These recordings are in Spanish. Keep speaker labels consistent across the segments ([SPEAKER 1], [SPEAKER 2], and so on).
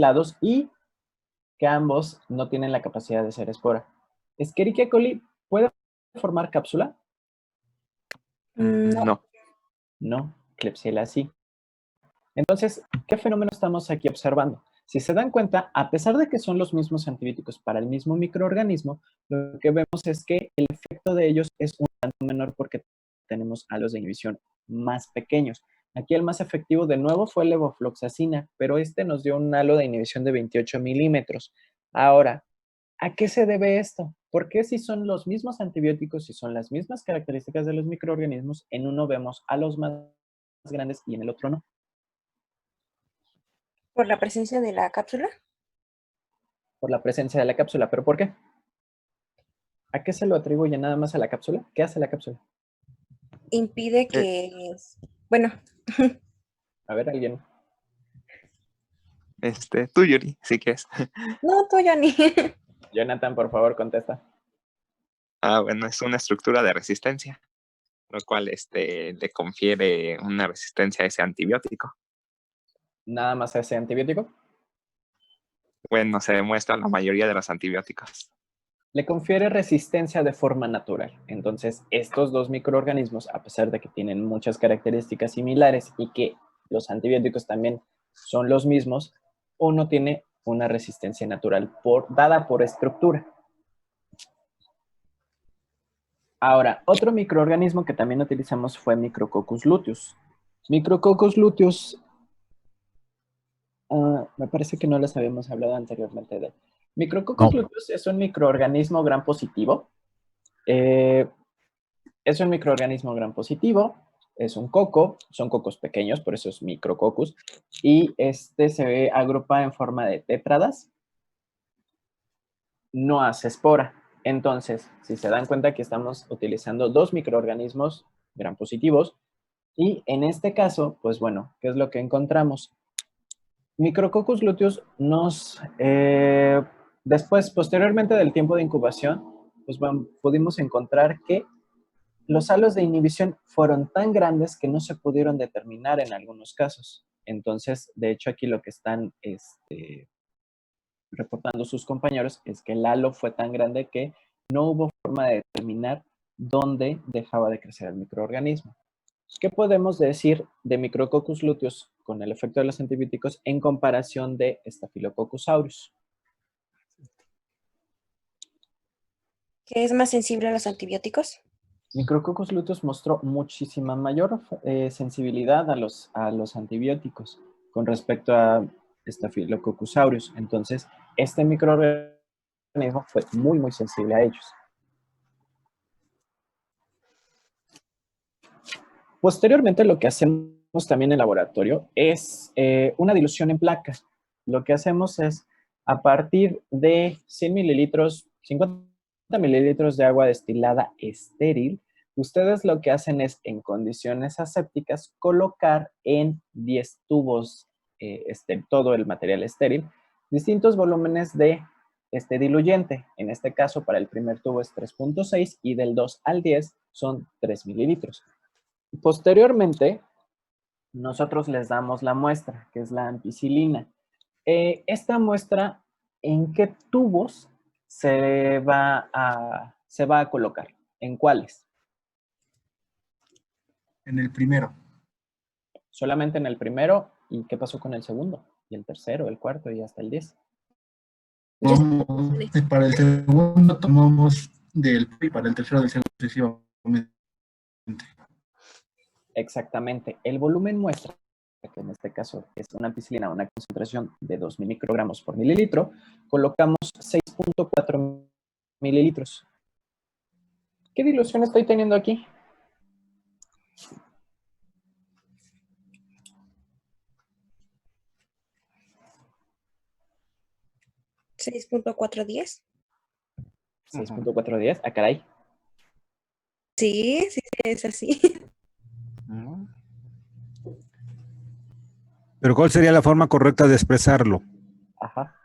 [SPEAKER 1] aislados y que ambos no tienen la capacidad de ser espora. ¿Escherichia coli puede formar cápsula?
[SPEAKER 2] No.
[SPEAKER 3] No.
[SPEAKER 1] No, Klebsiella sí. Entonces, ¿qué fenómeno estamos aquí observando? Si se dan cuenta, a pesar de que son los mismos antibióticos para el mismo microorganismo, lo que vemos es que el efecto de ellos es un tanto menor porque tenemos halos de inhibición más pequeños. Aquí el más efectivo de nuevo fue la levofloxacina, pero este nos dio un halo de inhibición de 28 milímetros. Ahora, ¿a qué se debe esto? ¿Por qué si son los mismos antibióticos, si son las mismas características de los microorganismos, en uno vemos halos más grandes y en el otro no?
[SPEAKER 2] ¿Por la presencia de la cápsula?
[SPEAKER 1] Por la presencia de la cápsula. ¿Pero por qué? ¿A qué se lo atribuye nada más a la cápsula? ¿Qué hace la cápsula?
[SPEAKER 2] Impide que... Bueno,
[SPEAKER 1] A ver, alguien.
[SPEAKER 3] Tú, Yuri, si quieres.
[SPEAKER 2] no, tú, Johnny.
[SPEAKER 1] Jonathan, por favor, contesta.
[SPEAKER 3] Bueno, es una estructura de resistencia, lo cual le confiere una resistencia a ese antibiótico.
[SPEAKER 1] ¿Nada más a ese antibiótico?
[SPEAKER 3] Bueno, se demuestra en la mayoría de los antibióticos.
[SPEAKER 1] Le confiere resistencia de forma natural. Entonces, estos dos microorganismos, a pesar de que tienen muchas características similares y que los antibióticos también son los mismos, uno tiene una resistencia natural dada por estructura. Ahora, otro microorganismo que también utilizamos fue Micrococcus luteus. Micrococcus luteus, me parece que no les habíamos hablado anteriormente de él. Micrococcus luteus es un microorganismo gram positivo. Es un microorganismo gram positivo, es un coco, son cocos pequeños, por eso es Micrococcus, y se agrupa en forma de tétradas, no hace espora. Entonces, si se dan cuenta que estamos utilizando dos microorganismos gram positivos, y en este caso, pues bueno, ¿qué es lo que encontramos? Micrococcus luteus después, posteriormente del tiempo de incubación, pues bueno, pudimos encontrar que los halos de inhibición fueron tan grandes que no se pudieron determinar en algunos casos. Entonces, de hecho, aquí lo que están reportando sus compañeros es que el halo fue tan grande que no hubo forma de determinar dónde dejaba de crecer el microorganismo. ¿Qué podemos decir de Micrococcus luteus con el efecto de los antibióticos en comparación de Staphylococcus aureus?
[SPEAKER 2] ¿Que es más sensible a los antibióticos?
[SPEAKER 1] Micrococcus luteus mostró muchísima mayor sensibilidad a los antibióticos con respecto a Staphylococcus aureus. Entonces, este microorganismo fue muy, muy sensible a ellos. Posteriormente, lo que hacemos también en el laboratorio es una dilución en placa. Lo que hacemos es, a partir de 100 mililitros, 50 mililitros de agua destilada estéril, ustedes lo que hacen es, en condiciones asépticas, colocar en 10 tubos, todo el material estéril, distintos volúmenes de este diluyente. En este caso, para el primer tubo es 3.6 y del 2 al 10 son 3 mililitros. Posteriormente, nosotros les damos la muestra, que es la ampicilina. Esta muestra, ¿en qué tubos se va a colocar? ¿En cuáles?
[SPEAKER 4] En el primero.
[SPEAKER 1] Solamente en el primero. ¿Y qué pasó con el segundo? Y el tercero, el cuarto y hasta el 10.
[SPEAKER 4] Para el segundo tomamos y para el tercero del segundo sucesivamente.
[SPEAKER 1] Exactamente. El volumen muestra, que en este caso es una ampicilina a una concentración de 2.000 microgramos por mililitro, colocamos 6.4 mililitros. ¿Qué dilución estoy teniendo aquí?
[SPEAKER 2] ¿6.410?
[SPEAKER 1] 6.410. Ah, caray.
[SPEAKER 2] Sí, sí, es así.
[SPEAKER 5] Pero ¿cuál sería la forma correcta de expresarlo?
[SPEAKER 1] Ajá.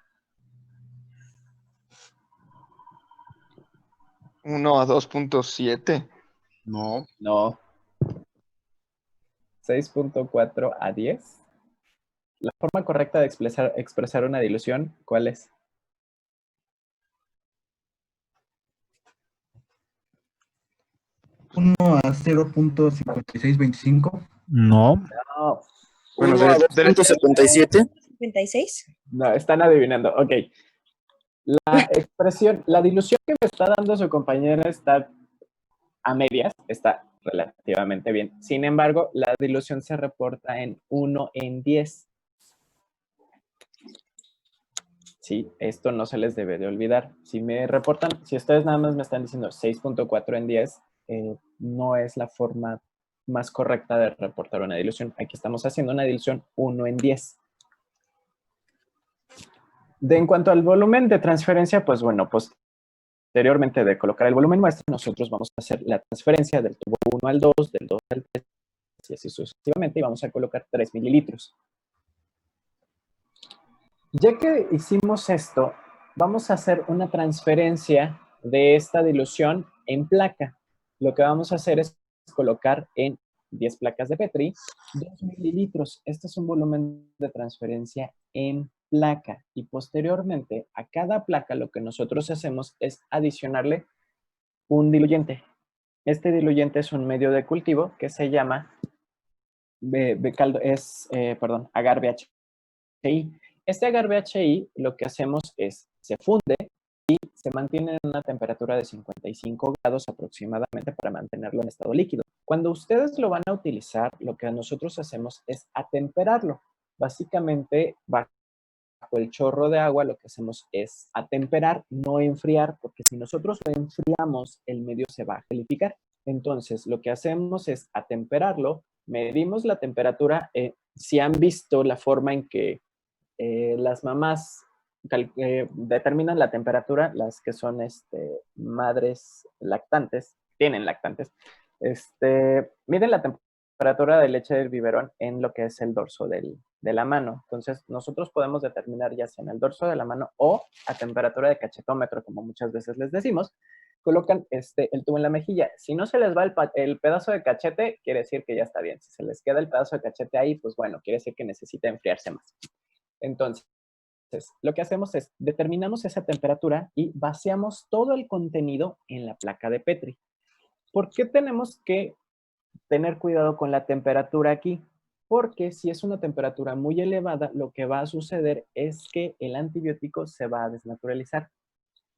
[SPEAKER 3] 1 a 2.7.
[SPEAKER 4] No.
[SPEAKER 1] No. 6.4 a 10. La forma correcta de expresar una dilución, ¿cuál es?
[SPEAKER 4] A 0.5625.
[SPEAKER 5] No.
[SPEAKER 1] No,
[SPEAKER 3] Bueno,
[SPEAKER 6] 1 a
[SPEAKER 3] debe ser
[SPEAKER 6] 2.77.
[SPEAKER 2] 56.
[SPEAKER 1] no, están adivinando. Ok. La expresión, la dilución que me está dando su compañera está a medias, está relativamente bien. Sin embargo, la dilución se reporta en 1 en 10. Sí, esto no se les debe de olvidar. Si me reportan, si ustedes nada más me están diciendo 6.4 en 10, no es la forma más correcta de reportar una dilución. Aquí estamos haciendo una dilución 1 en 10. En cuanto al volumen de transferencia, pues bueno, posteriormente de colocar el volumen muestra, nosotros vamos a hacer la transferencia del tubo 1 al 2, del 2 al 3, y así sucesivamente, y vamos a colocar 3 mililitros. Ya que hicimos esto, vamos a hacer una transferencia de esta dilución en placa. Lo que vamos a hacer es colocar en 10 placas de Petri 2 mililitros. Este es un volumen de transferencia en placa. Y posteriormente, a cada placa lo que nosotros hacemos es adicionarle un diluyente. Este diluyente es un medio de cultivo que se llama agar BHI. Este agar BHI lo que hacemos es, se funde y se mantiene en una temperatura de 55 grados aproximadamente para mantenerlo en estado líquido. Cuando ustedes lo van a utilizar, lo que nosotros hacemos es atemperarlo. Básicamente, bajo el chorro de agua, lo que hacemos es atemperar, no enfriar, porque si nosotros lo enfriamos, el medio se va a gelificar. Entonces, lo que hacemos es atemperarlo, medimos la temperatura. Si han visto la forma en que las mamás determinan la temperatura, las que son madres lactantes, tienen lactantes, miden la temperatura de leche del biberón en lo que es el dorso de la mano. Entonces, nosotros podemos determinar ya sea en el dorso de la mano o a temperatura de cachetómetro, como muchas veces les decimos, colocan el tubo en la mejilla. Si no se les va el pedazo de cachete, quiere decir que ya está bien. Si se les queda el pedazo de cachete ahí, pues bueno, quiere decir que necesita enfriarse más. Entonces, lo que hacemos es determinamos esa temperatura y vaciamos todo el contenido en la placa de Petri. ¿Por qué tenemos que tener cuidado con la temperatura aquí? Porque si es una temperatura muy elevada, lo que va a suceder es que el antibiótico se va a desnaturalizar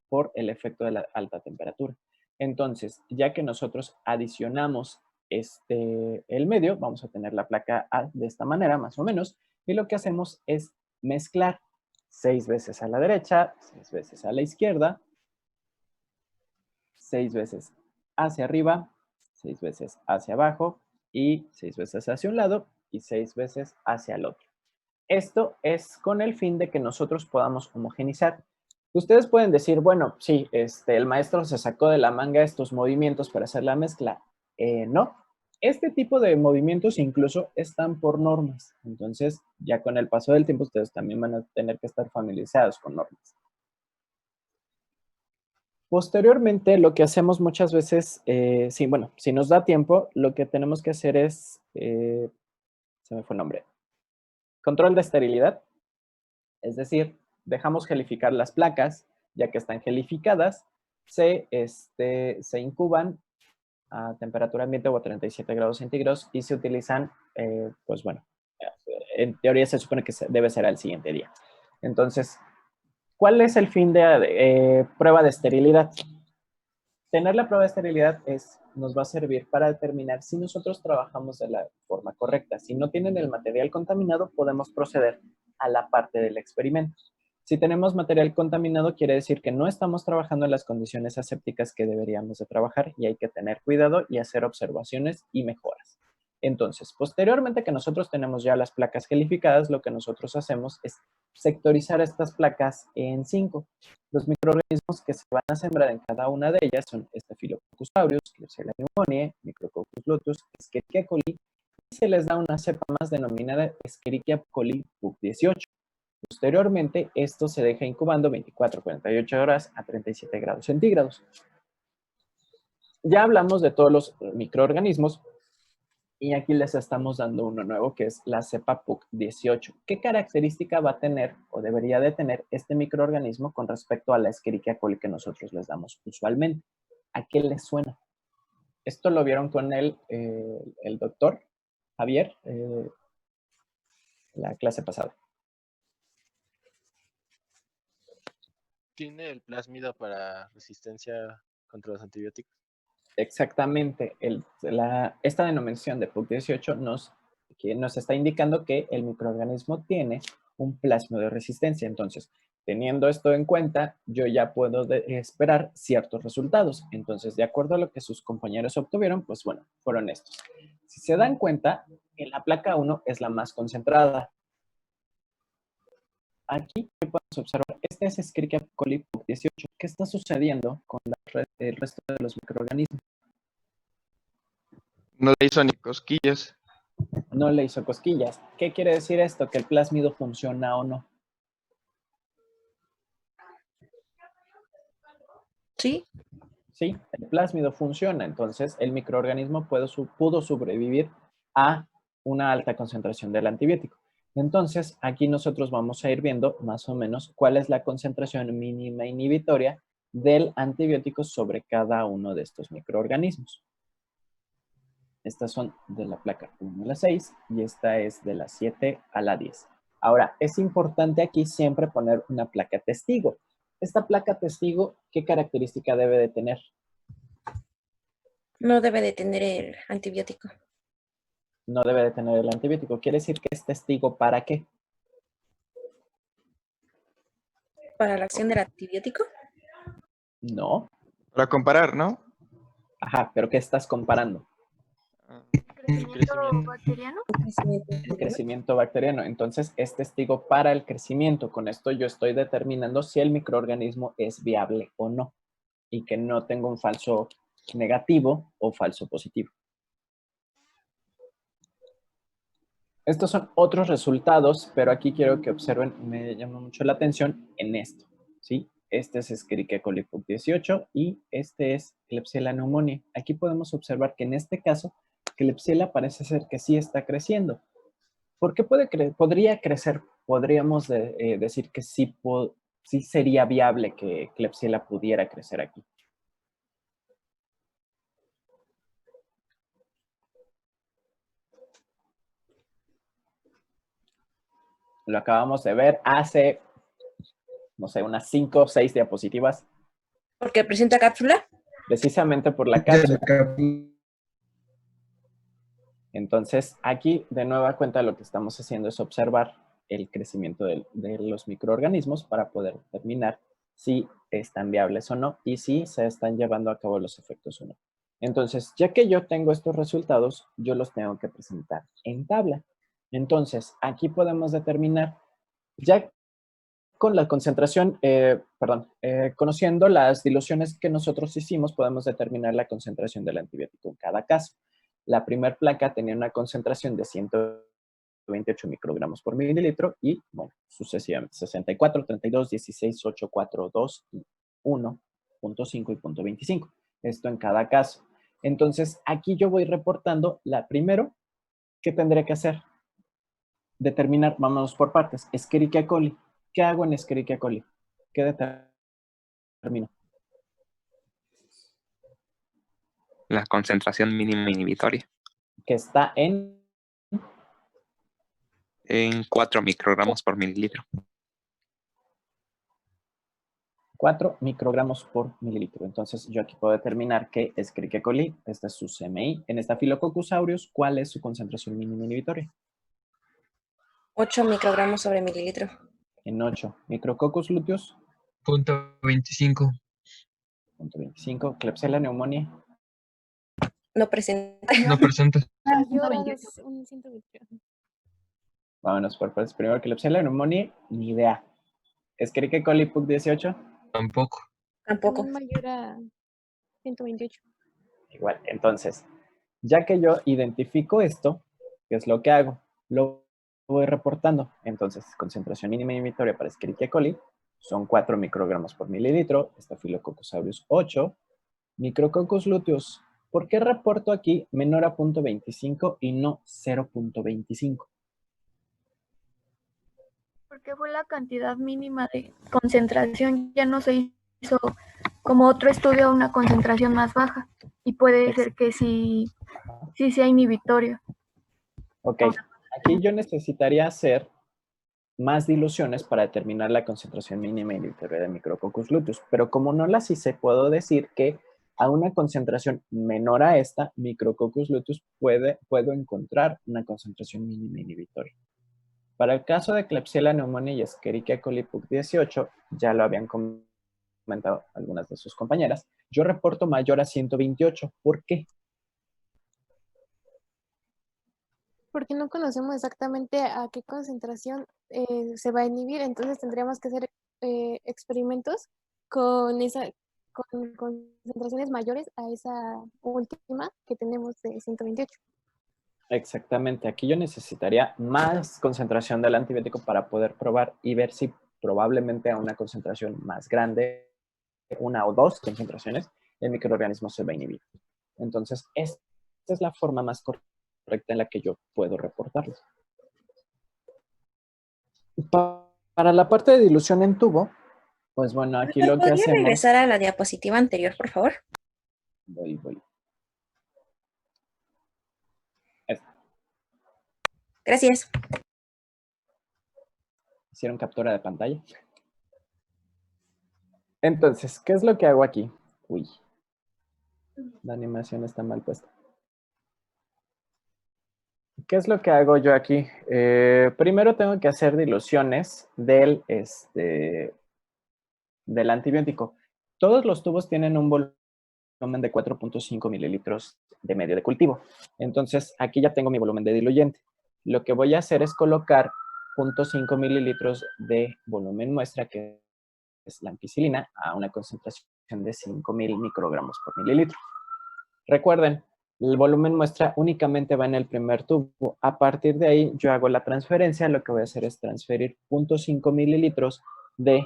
[SPEAKER 1] por el efecto de la alta temperatura. Entonces, ya que nosotros adicionamos el medio, vamos a tener la placa de esta manera, más o menos, y lo que hacemos es mezclar 6 veces a la derecha, 6 veces a la izquierda, 6 veces hacia arriba, 6 veces hacia abajo y 6 veces hacia un lado y 6 veces hacia el otro. Esto es con el fin de que nosotros podamos homogenizar. Ustedes pueden decir, bueno, sí, el maestro se sacó de la manga estos movimientos para hacer la mezcla. No, este tipo de movimientos incluso están por normas. Entonces, ya con el paso del tiempo, ustedes también van a tener que estar familiarizados con normas. Posteriormente, lo que hacemos muchas veces, si nos da tiempo, lo que tenemos que hacer es, se me fue el nombre, control de esterilidad. Es decir, dejamos gelificar las placas, ya que están gelificadas, se incuban a temperatura ambiente o a 37 grados centígrados y se utilizan, pues bueno, en teoría se supone que debe ser al siguiente día. Entonces, ¿cuál es el fin de prueba de esterilidad? Tener la prueba de esterilidad nos va a servir para determinar si nosotros trabajamos de la forma correcta. Si no tienen el material contaminado, podemos proceder a la parte del experimento. Si tenemos material contaminado, quiere decir que no estamos trabajando en las condiciones asépticas que deberíamos de trabajar y hay que tener cuidado y hacer observaciones y mejoras. Entonces, posteriormente que nosotros tenemos ya las placas gelificadas, lo que nosotros hacemos es sectorizar estas placas en 5. Los microorganismos que se van a sembrar en cada una de ellas son Staphylococcus aureus, Klebsiella pneumoniae, Micrococcus lotus, Escherichia coli, y se les da una cepa más denominada Escherichia coli PUC18. Posteriormente, esto se deja incubando 24-48 horas a 37 grados centígrados. Ya hablamos de todos los microorganismos Y aquí les estamos dando uno nuevo que es la cepa PUC18. ¿Qué característica va a tener o debería de tener este microorganismo con respecto a la Escherichia coli que nosotros les damos usualmente? ¿A qué les suena? Esto lo vieron con el doctor Javier la clase pasada.
[SPEAKER 6] ¿Tiene el plásmido para resistencia contra los antibióticos?
[SPEAKER 1] Exactamente. Esta denominación de PUC18 nos está indicando que el microorganismo tiene un plasmido de resistencia. Entonces, teniendo esto en cuenta, yo ya puedo esperar ciertos resultados. Entonces, de acuerdo a lo que sus compañeros obtuvieron, pues bueno, fueron estos. Si se dan cuenta, en la placa 1 es la más concentrada. Aquí podemos observar, este es Escherichia coli PUC18. ¿Qué está sucediendo con el resto de los microorganismos?
[SPEAKER 7] No le hizo ni cosquillas.
[SPEAKER 1] No le hizo cosquillas. ¿Qué quiere decir esto? ¿Que el plásmido funciona o no?
[SPEAKER 2] ¿Sí?
[SPEAKER 1] Sí, el plásmido funciona. Entonces, el microorganismo pudo sobrevivir a una alta concentración del antibiótico. Entonces, aquí nosotros vamos a ir viendo más o menos cuál es la concentración mínima inhibitoria del antibiótico sobre cada uno de estos microorganismos. Estas son de la placa 1 a la 6 y esta es de la 7 a la 10. Ahora, es importante aquí siempre poner una placa testigo. Esta placa testigo, ¿qué característica debe de tener?
[SPEAKER 2] No debe de tener el antibiótico.
[SPEAKER 1] No debe de tener el antibiótico. ¿Quiere decir que es testigo para qué?
[SPEAKER 2] ¿Para la acción del antibiótico?
[SPEAKER 1] No.
[SPEAKER 7] Para comparar, ¿no?
[SPEAKER 1] Ajá, pero ¿qué estás comparando?
[SPEAKER 6] Crecimiento
[SPEAKER 8] bacteriano.
[SPEAKER 1] El crecimiento bacteriano. Entonces, es testigo para el crecimiento. Con esto yo estoy determinando si el microorganismo es viable o no y que no tenga un falso negativo o falso positivo. Estos son otros resultados, pero aquí quiero que observen, me llama mucho la atención en esto, ¿sí? Este es Escherichia coli PUC18 y este es Klebsiella pneumoniae. Aquí podemos observar que en este caso, Klebsiella parece ser que sí está creciendo. ¿Por qué podría crecer? Podríamos decir que sí sería viable que Klebsiella pudiera crecer aquí. Lo acabamos de ver hace, no sé, unas 5 o 6 diapositivas.
[SPEAKER 2] ¿Porque presenta cápsula?
[SPEAKER 1] Precisamente por la cápsula. Entonces, aquí de nueva cuenta lo que estamos haciendo es observar el crecimiento de los microorganismos para poder determinar si están viables o no y si se están llevando a cabo los efectos o no. Entonces, ya que yo tengo estos resultados, yo los tengo que presentar en tabla. Entonces, aquí podemos determinar, ya con la concentración, conociendo las diluciones que nosotros hicimos, podemos determinar la concentración del antibiótico en cada caso. La primera placa tenía una concentración de 128 microgramos por mililitro y, bueno, sucesivamente, 64, 32, 16, 8, 4, 2, 1, 0.5 y 0.25. Esto en cada caso. Entonces, aquí yo voy reportando primero, ¿qué tendré que hacer? Determinar, vámonos por partes, Escherichia coli. ¿Qué hago en Escherichia coli? ¿Qué determino?
[SPEAKER 3] La concentración mínima inhibitoria
[SPEAKER 1] Que está en
[SPEAKER 3] 4 microgramos por mililitro.
[SPEAKER 1] 4 microgramos por mililitro. Entonces, yo aquí puedo determinar que Escherichia coli, esta es su CMI. En Staphylococcus aureus, ¿cuál es su concentración mínima inhibitoria?
[SPEAKER 2] 8 microgramos sobre mililitro.
[SPEAKER 1] En 8. Micrococcus luteus,
[SPEAKER 4] 0.25.
[SPEAKER 1] 0.25. Klebsiella pneumoniae,
[SPEAKER 2] No presenta.
[SPEAKER 4] No presenta.
[SPEAKER 8] Es un 128.
[SPEAKER 1] vámonos por partes. Primero, Klebsiella pneumoniae, ni idea. Escherichia coli PUC18,
[SPEAKER 4] Tampoco.
[SPEAKER 2] Tampoco.
[SPEAKER 8] También mayor a 128.
[SPEAKER 1] igual. Entonces, ya que yo identifico esto, ¿qué es lo que hago? Lo voy reportando. Entonces, concentración mínima inhibitoria para Escherichia coli son 4 microgramos por mililitro, Staphylococcus aureus 8, Micrococcus luteus ¿Por qué reporto aquí menor a 0.25 y no 0.25?
[SPEAKER 9] Porque fue la cantidad mínima de concentración, ya no se hizo como otro estudio a una concentración más baja. Y puede ser que sí sea inhibitorio.
[SPEAKER 1] Ok, aquí yo necesitaría hacer más diluciones para determinar la concentración mínima inhibitoria de Micrococcus luteus, pero como no las hice, puedo decir que a una concentración menor a esta, Micrococcus luteus puedo encontrar una concentración mínima inhibitoria. Para el caso de Klebsiella pneumoniae y Escherichia coli PUC 18, ya lo habían comentado algunas de sus compañeras, yo reporto mayor a 128. ¿Por qué?
[SPEAKER 8] Porque no conocemos exactamente a qué concentración se va a inhibir, entonces tendríamos que hacer experimentos con concentraciones mayores a esa última que tenemos de 128.
[SPEAKER 1] Exactamente, aquí yo necesitaría más concentración del antibiótico para poder probar y ver si probablemente a una concentración más grande, una o dos concentraciones, el microorganismo se va a inhibir. Entonces, esta es la forma más correcta en la que yo puedo reportarlo. Para la parte de dilución en tubo, pues bueno, aquí lo que
[SPEAKER 2] ¿Podría
[SPEAKER 1] hacemos...
[SPEAKER 2] regresar a la diapositiva anterior, por favor?
[SPEAKER 1] Voy.
[SPEAKER 2] Gracias.
[SPEAKER 1] ¿Hicieron captura de pantalla? Entonces, ¿qué es lo que hago aquí? Uy, la animación está mal puesta. ¿Qué es lo que hago yo aquí? Primero tengo que hacer diluciones del antibiótico. Todos los tubos tienen un volumen de 4.5 mililitros de medio de cultivo. Entonces, aquí ya tengo mi volumen de diluyente. Lo que voy a hacer es colocar 0.5 mililitros de volumen muestra, que es la ampicilina, a una concentración de 5.000 microgramos por mililitro. Recuerden, el volumen muestra únicamente va en el primer tubo. A partir de ahí, yo hago la transferencia. Lo que voy a hacer es transferir 0.5 mililitros del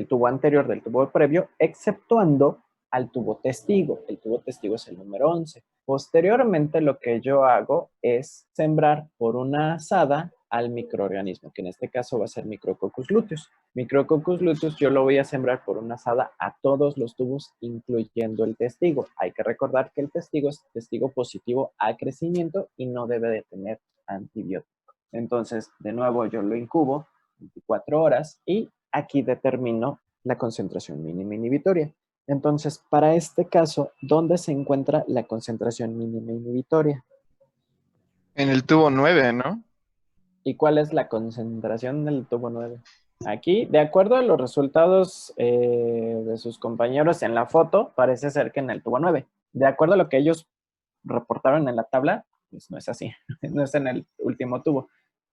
[SPEAKER 1] tubo anterior, del tubo previo, exceptuando al tubo testigo. El tubo testigo es el número 11. Posteriormente, lo que yo hago es sembrar por una asada al microorganismo, que en este caso va a ser Micrococcus luteus. Micrococcus luteus yo lo voy a sembrar por una asada a todos los tubos, incluyendo el testigo. Hay que recordar que el testigo es testigo positivo a crecimiento y no debe de tener antibiótico. Entonces, de nuevo, yo lo incubo 24 horas y aquí determino la concentración mínima inhibitoria. Entonces, para este caso, ¿dónde se encuentra la concentración mínima inhibitoria?
[SPEAKER 7] En el tubo 9, ¿no?
[SPEAKER 1] ¿Y cuál es la concentración del tubo 9? Aquí, de acuerdo a los resultados de sus compañeros en la foto, parece ser que en el tubo 9. De acuerdo a lo que ellos reportaron en la tabla, pues no es así, no es en el último tubo,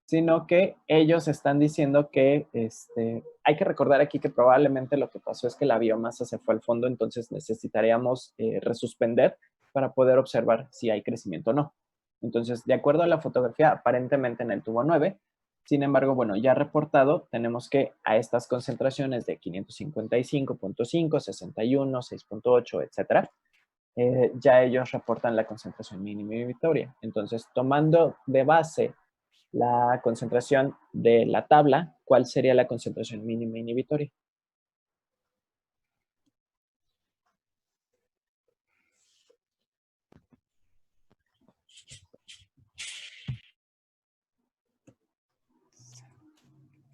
[SPEAKER 1] sino que ellos están diciendo que hay que recordar aquí que probablemente lo que pasó es que la biomasa se fue al fondo, entonces necesitaríamos resuspender para poder observar si hay crecimiento o no. Entonces, de acuerdo a la fotografía, aparentemente en el tubo 9, sin embargo, bueno, ya reportado, tenemos que a estas concentraciones de 555.5, 61, 6.8, etcétera, ya ellos reportan la concentración mínima inhibitoria. Entonces, tomando de base la concentración de la tabla, ¿cuál sería la concentración mínima inhibitoria?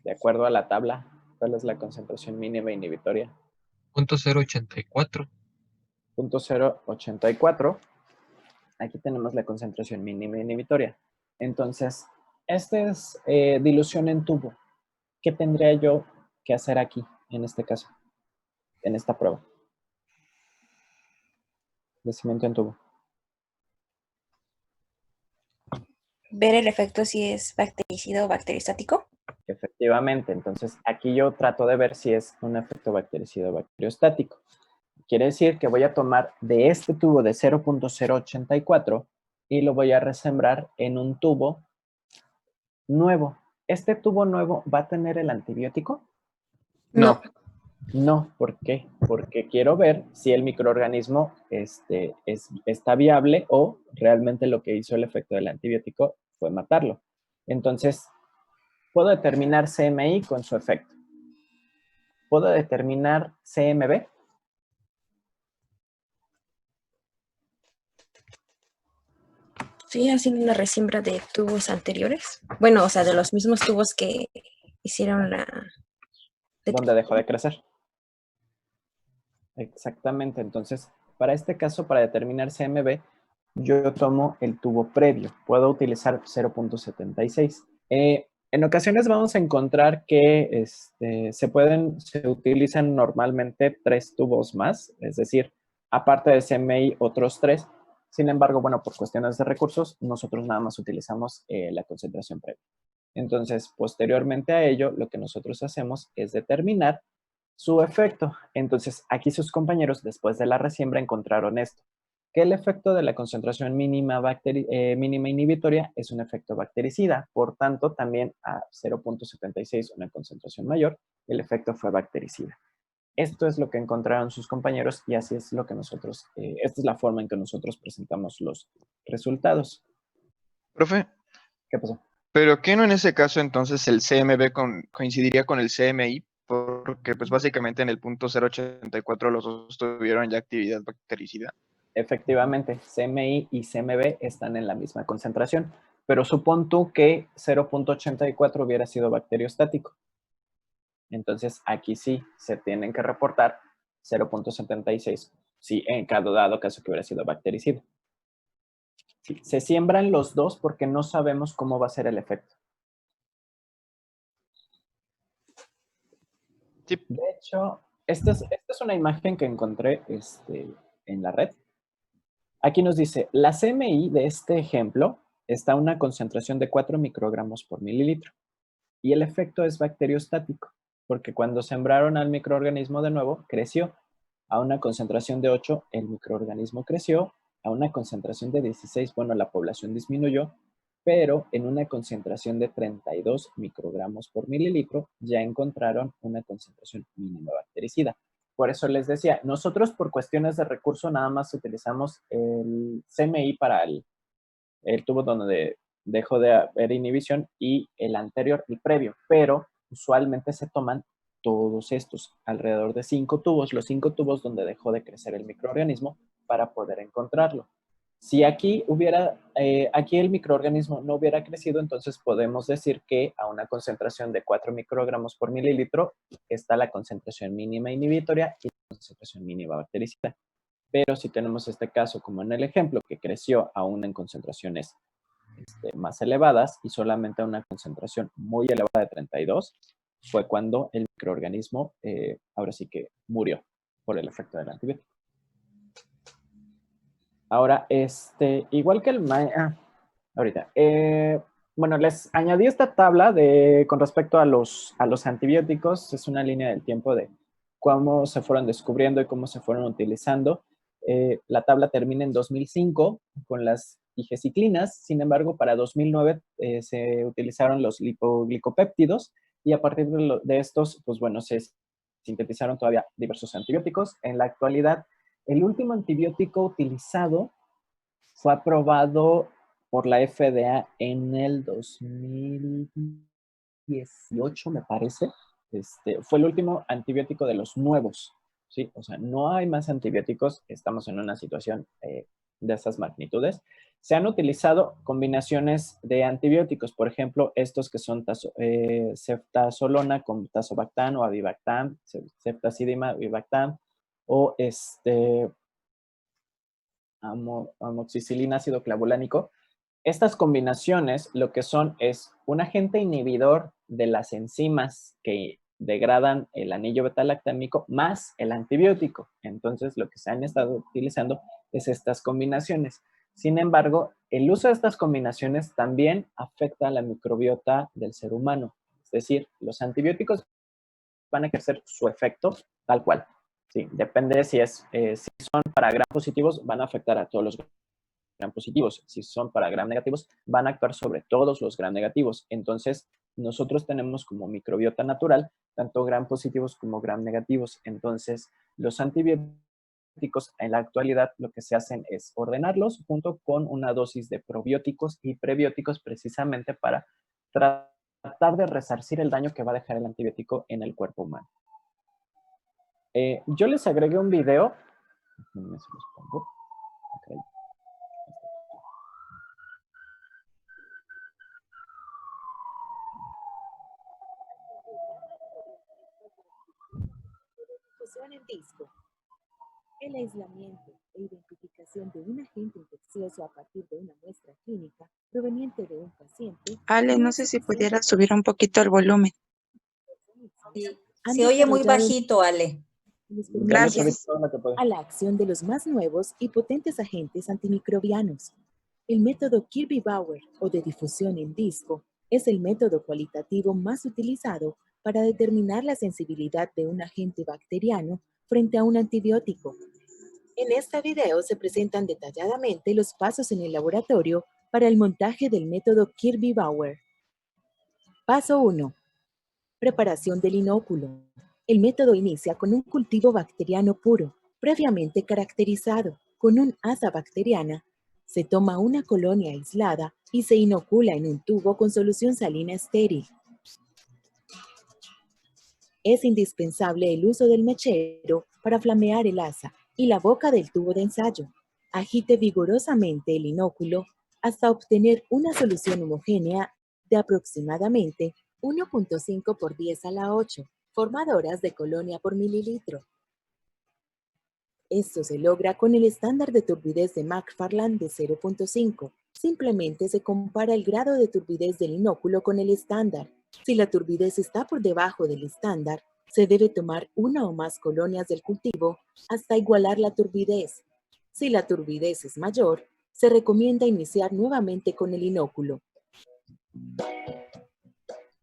[SPEAKER 1] De acuerdo a la tabla, ¿cuál es la concentración mínima inhibitoria?
[SPEAKER 10] 0.084.
[SPEAKER 1] 0.084. Aquí tenemos la concentración mínima inhibitoria. Entonces, esta es dilución en tubo. ¿Qué tendría yo que hacer aquí, en este caso, en esta prueba? De cimiento en tubo.
[SPEAKER 2] Ver el efecto si es bactericida o bacteriostático.
[SPEAKER 1] Efectivamente, entonces aquí yo trato de ver si es un efecto bactericida o bacteriostático. Quiere decir que voy a tomar de este tubo de 0.084 y lo voy a resembrar en un tubo nuevo. ¿Este tubo nuevo va a tener el antibiótico?
[SPEAKER 7] No.
[SPEAKER 1] No, ¿por qué? Porque quiero ver si el microorganismo está viable o realmente lo que hizo el efecto del antibiótico fue matarlo. Entonces, puedo determinar CMI con su efecto. ¿Puedo determinar CMB?
[SPEAKER 2] Sí, haciendo una resiembra de tubos anteriores. Bueno, o sea, de los mismos tubos que hicieron la...
[SPEAKER 1] ¿Dónde dejó de crecer? Exactamente. Entonces, para este caso, para determinar CMB, yo tomo el tubo previo. Puedo utilizar 0.76. En ocasiones vamos a encontrar que se utilizan normalmente 3 tubos más, es decir, aparte de CMI, otros 3. Sin embargo, bueno, por cuestiones de recursos, nosotros nada más utilizamos la concentración previa. Entonces, posteriormente a ello, lo que nosotros hacemos es determinar su efecto. Entonces, aquí sus compañeros, después de la resiembra, encontraron esto, que el efecto de la concentración mínima inhibitoria es un efecto bactericida. Por tanto, también a 0.76, una concentración mayor, el efecto fue bactericida. Esto es lo que encontraron sus compañeros y así es lo que nosotros, esta es la forma en que nosotros presentamos los resultados.
[SPEAKER 7] Profe,
[SPEAKER 1] ¿Qué pasó?
[SPEAKER 7] ¿pero qué no en ese caso entonces el CMB coincidiría con el CMI? Porque pues básicamente en el punto 0.84 los dos tuvieron ya actividad bactericida.
[SPEAKER 1] Efectivamente, CMI y CMB están en la misma concentración, pero supón tú que 0.84 hubiera sido bacteriostático. Entonces, aquí sí se tienen que reportar 0.76, sí, en cada dado caso que hubiera sido bactericida. Sí, se siembran los dos porque no sabemos cómo va a ser el efecto.
[SPEAKER 7] Sí.
[SPEAKER 1] De hecho, esta es una imagen que encontré en la red. Aquí nos dice, la CMI de este ejemplo está a una concentración de 4 microgramos por mililitro y el efecto es bacteriostático, porque cuando sembraron al microorganismo de nuevo, creció. A una concentración de 8, el microorganismo creció. A una concentración de 16, bueno, la población disminuyó, pero en una concentración de 32 microgramos por mililitro ya encontraron una concentración mínima bactericida. Por eso les decía, nosotros por cuestiones de recurso nada más utilizamos el CMI para el tubo donde dejó de haber inhibición y el anterior, el previo, pero usualmente se toman todos estos, alrededor de 5 tubos, los 5 tubos donde dejó de crecer el microorganismo para poder encontrarlo. Si aquí aquí el microorganismo no hubiera crecido, entonces podemos decir que a una concentración de 4 microgramos por mililitro está la concentración mínima inhibitoria y la concentración mínima bactericida. Pero si tenemos este caso como en el ejemplo, que creció aún en concentraciones más elevadas y solamente a una concentración muy elevada de 32, fue cuando el microorganismo ahora sí que murió por el efecto del antibiótico. Ahora, igual que ahorita, bueno, les añadí esta tabla con respecto a los antibióticos. Es una línea del tiempo de cómo se fueron descubriendo y cómo se fueron utilizando. La tabla termina en 2005 con las digeciclinas. Sin embargo, para 2009 se utilizaron los lipoglicopéptidos y a partir de estos, pues bueno, se sintetizaron todavía diversos antibióticos. En la actualidad, el último antibiótico utilizado fue aprobado por la FDA en el 2018, me parece. Fue el último antibiótico de los nuevos, ¿sí? O sea, no hay más antibióticos. Estamos en una situación de esas magnitudes. Se han utilizado combinaciones de antibióticos, por ejemplo, estos que son ceftazolona con tazobactam o avibactam, ceftazidima, avibactam, o amoxicilina ácido clavulánico. Estas combinaciones lo que son es un agente inhibidor de las enzimas que degradan el anillo beta-lactámico más el antibiótico. Entonces, lo que se han estado utilizando es estas combinaciones. Sin embargo, el uso de estas combinaciones también afecta a la microbiota del ser humano. Es decir, los antibióticos van a ejercer su efecto tal cual. Sí, depende si son para gram positivos, van a afectar a todos los gram positivos. Si son para gram negativos, van a actuar sobre todos los gram negativos. Entonces, nosotros tenemos como microbiota natural tanto gram positivos como gram negativos. Entonces, los antibióticos en la actualidad lo que se hacen es ordenarlos junto con una dosis de probióticos y prebióticos precisamente para tratar de resarcir el daño que va a dejar el antibiótico en el cuerpo humano. Yo les agregué un video. Déjenme se los pongo. Okay.
[SPEAKER 11] Difusión en disco. El aislamiento e identificación de un agente infeccioso a partir de una muestra clínica proveniente de un paciente.
[SPEAKER 12] Ale, no sé si pudiera subir un poquito el volumen.
[SPEAKER 11] Se oye muy bajito, Ale.
[SPEAKER 12] Gracias.
[SPEAKER 11] A la acción de los más nuevos y potentes agentes antimicrobianos. El método Kirby-Bauer o de difusión en disco es el método cualitativo más utilizado para determinar la sensibilidad de un agente bacteriano frente a un antibiótico. En este video se presentan detalladamente los pasos en el laboratorio para el montaje del método Kirby-Bauer. Paso 1. Preparación del inóculo. El método inicia con un cultivo bacteriano puro, previamente caracterizado. Con un asa bacteriana, se toma una colonia aislada y se inocula en un tubo con solución salina estéril. Es indispensable el uso del mechero para flamear el asa y la boca del tubo de ensayo. Agite vigorosamente el inóculo hasta obtener una solución homogénea de aproximadamente 1.5 por 10 a la 8 formadoras de colonia por mililitro. Esto se logra con el estándar de turbidez de McFarland de 0.5. Simplemente se compara el grado de turbidez del inóculo con el estándar. Si la turbidez está por debajo del estándar, se debe tomar una o más colonias del cultivo hasta igualar la turbidez. Si la turbidez es mayor, se recomienda iniciar nuevamente con el inóculo.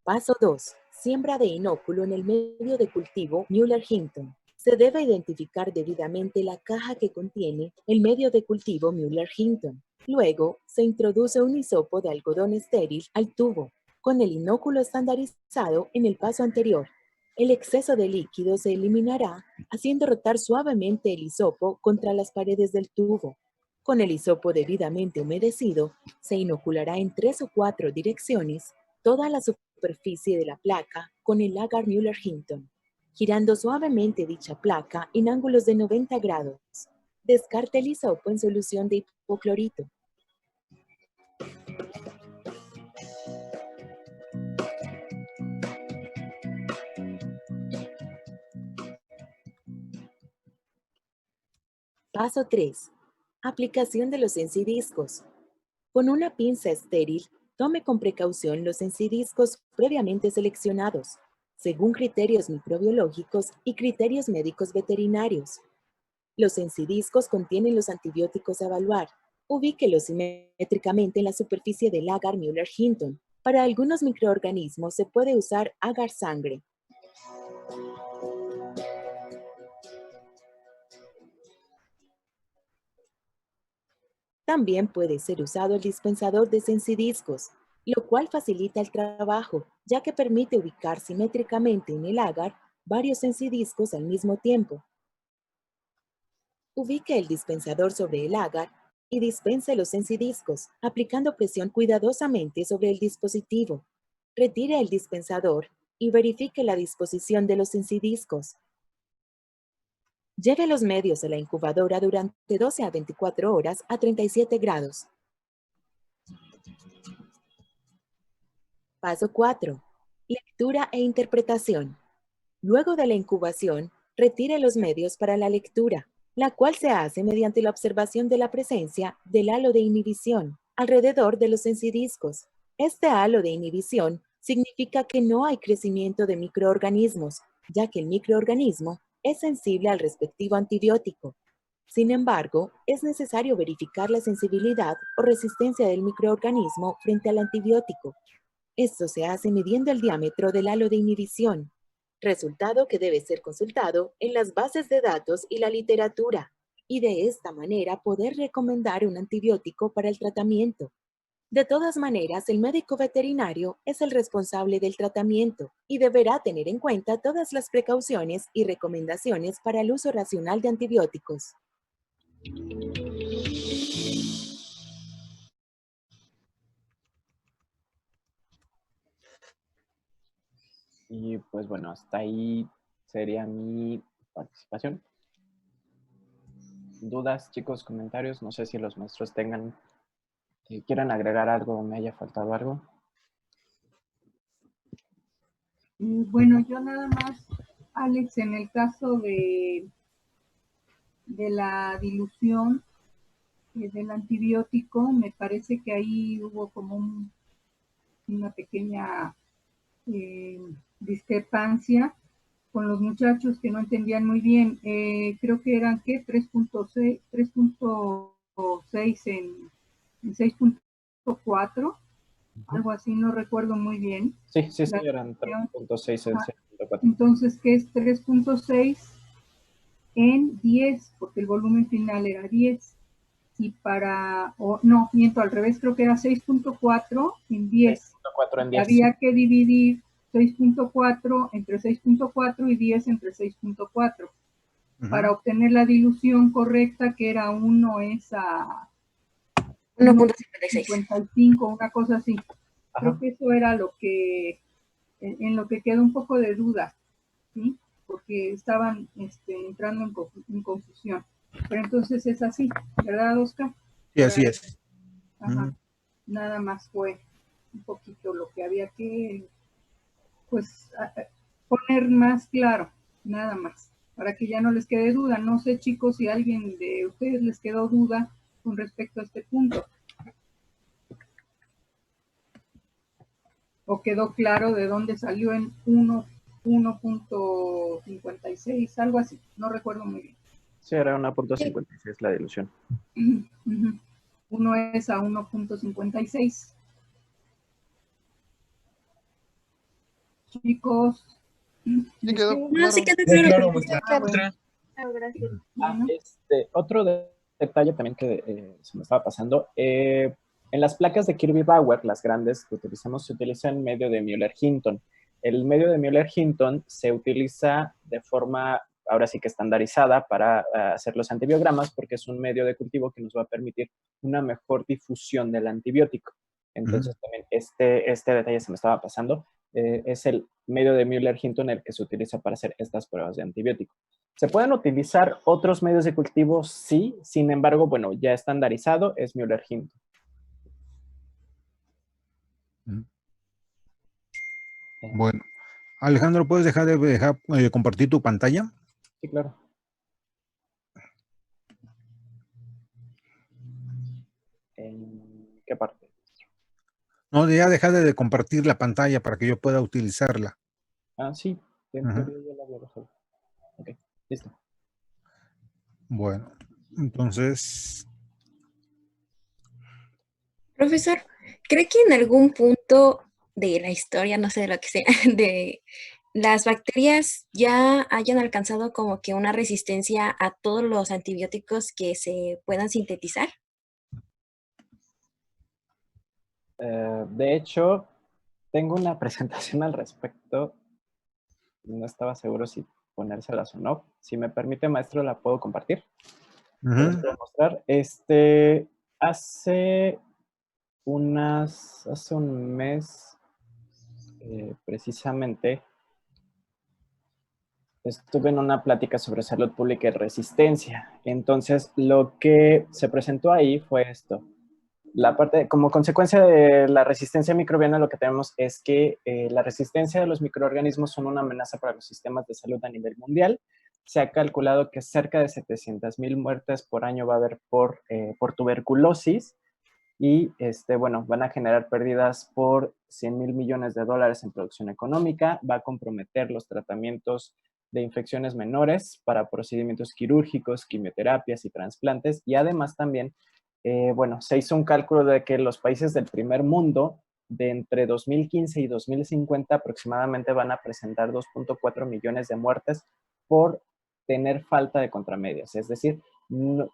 [SPEAKER 11] Paso 2. Siembra de inóculo en el medio de cultivo Müller-Hinton. Se debe identificar debidamente la caja que contiene el medio de cultivo Müller-Hinton. Luego, se introduce un hisopo de algodón estéril al tubo, con el inóculo estandarizado en el paso anterior. El exceso de líquido se eliminará haciendo rotar suavemente el hisopo contra las paredes del tubo. Con el hisopo debidamente humedecido, se inoculará en 3 o 4 direcciones toda la superficie de la placa con el agar Müller-Hinton, girando suavemente dicha placa en ángulos de 90 grados. Descarte el hisopo en solución de hipoclorito. Paso 3. Aplicación de los sensidiscos. Con una pinza estéril, tome con precaución los sensidiscos previamente seleccionados, según criterios microbiológicos y criterios médicos veterinarios. Los sensidiscos contienen los antibióticos a evaluar. Ubíquelos simétricamente en la superficie del agar Müller-Hinton. Para algunos microorganismos se puede usar agar sangre. También puede ser usado el dispensador de sensidiscos, lo cual facilita el trabajo, ya que permite ubicar simétricamente en el agar varios sensidiscos al mismo tiempo. Ubique el dispensador sobre el agar y dispense los sensidiscos, aplicando presión cuidadosamente sobre el dispositivo. Retire el dispensador y verifique la disposición de los sensidiscos. Lleve los medios a la incubadora durante 12 a 24 horas a 37 grados. Paso 4. Lectura e interpretación. Luego de la incubación, retire los medios para la lectura, la cual se hace mediante la observación de la presencia del halo de inhibición alrededor de los sensidiscos. Este halo de inhibición significa que no hay crecimiento de microorganismos, ya que el microorganismo es sensible al respectivo antibiótico. Sin embargo, es necesario verificar la sensibilidad o resistencia del microorganismo frente al antibiótico. Esto se hace midiendo el diámetro del halo de inhibición, resultado que debe ser consultado en las bases de datos y la literatura, y de esta manera poder recomendar un antibiótico para el tratamiento. De todas maneras, el médico veterinario es el responsable del tratamiento y deberá tener en cuenta todas las precauciones y recomendaciones para el uso racional de antibióticos.
[SPEAKER 1] Y pues bueno, hasta ahí sería mi participación. ¿Dudas, chicos, comentarios? No sé si los maestros tengan, quieran agregar algo o me haya faltado algo.
[SPEAKER 13] Bueno, yo nada más, Alex, en el caso de la dilución del antibiótico, me parece que ahí hubo como una pequeña discrepancia con los muchachos que no entendían muy bien. Creo que eran, ¿qué? 3.6 en 6.4, algo así, no recuerdo muy bien.
[SPEAKER 1] Sí, eran 3.6 en 6.4.
[SPEAKER 13] Entonces, ¿qué es 3.6 en 10? Porque el volumen final era 10. Y no, miento, al revés, creo que era 6.4 en 10.
[SPEAKER 1] 6.4 en 10.
[SPEAKER 13] Había que dividir 6.4 entre 6.4 y 10 entre 6.4 para obtener la dilución correcta, que era 1 es a 1.55, una cosa así. Creo que eso era en lo que quedó un poco de duda, ¿sí? Porque estaban entrando en confusión. Pero entonces es así, ¿verdad, Oscar?
[SPEAKER 5] Sí, así es.
[SPEAKER 13] Ajá. Nada más fue un poquito lo que había que, pues, poner más claro, nada más, para que ya no les quede duda. No sé, chicos, si a alguien de ustedes les quedó duda con respecto a este punto. ¿O quedó claro de dónde salió en 1.56, algo así? No recuerdo muy bien.
[SPEAKER 1] Sí, era 1.56 la dilución.
[SPEAKER 13] 1 es a 1.56. Chicos.
[SPEAKER 7] Sí quedó
[SPEAKER 2] No,
[SPEAKER 7] claro.
[SPEAKER 2] sí quedó claro.
[SPEAKER 9] Gracias.
[SPEAKER 1] Otro detalle también que se me estaba pasando. En las placas de Kirby-Bauer, las grandes que utilizamos, se utiliza el medio de Müller-Hinton. El medio de Müller-Hinton se utiliza de forma, ahora sí que estandarizada, para hacer los antibiogramas, porque es un medio de cultivo que nos va a permitir una mejor difusión del antibiótico. Entonces, también este detalle se me estaba pasando. Es el medio de Müller-Hinton el que se utiliza para hacer estas pruebas de antibiótico. ¿Se pueden utilizar otros medios de cultivo? Sí, sin embargo, bueno, ya estandarizado es Müller-Hinton.
[SPEAKER 5] Bueno, Alejandro, ¿puedes dejar de compartir tu pantalla?
[SPEAKER 1] Sí, claro. ¿En qué parte?
[SPEAKER 5] No, ya deja de compartir la pantalla para que yo pueda utilizarla.
[SPEAKER 1] Ah, sí, en teoría ya la había resuelto. Ok, listo.
[SPEAKER 5] Bueno, entonces...
[SPEAKER 2] Profesor, ¿cree que en algún punto de la historia, no sé de lo que sea, de las bacterias ya hayan alcanzado como que una resistencia a todos los antibióticos que se puedan sintetizar?
[SPEAKER 1] De hecho, tengo una presentación al respecto. No estaba seguro si ponérselas o no. Si me permite, maestro, la puedo compartir. Les puedo mostrar. Hace un mes, precisamente, estuve en una plática sobre salud pública y resistencia. Entonces, lo que se presentó ahí fue esto. Como consecuencia de la resistencia microbiana, lo que tenemos es que la resistencia de los microorganismos son una amenaza para los sistemas de salud a nivel mundial. Se ha calculado que cerca de 700,000 muertes por año va a haber por tuberculosis y bueno, van a generar pérdidas por 100,000 millones de dólares en producción económica, va a comprometer los tratamientos de infecciones menores para procedimientos quirúrgicos, quimioterapias y trasplantes, y además también, bueno, se hizo un cálculo de que los países del primer mundo, de entre 2015 y 2050 aproximadamente van a presentar 2.4 millones de muertes por tener falta de contramedios, es decir,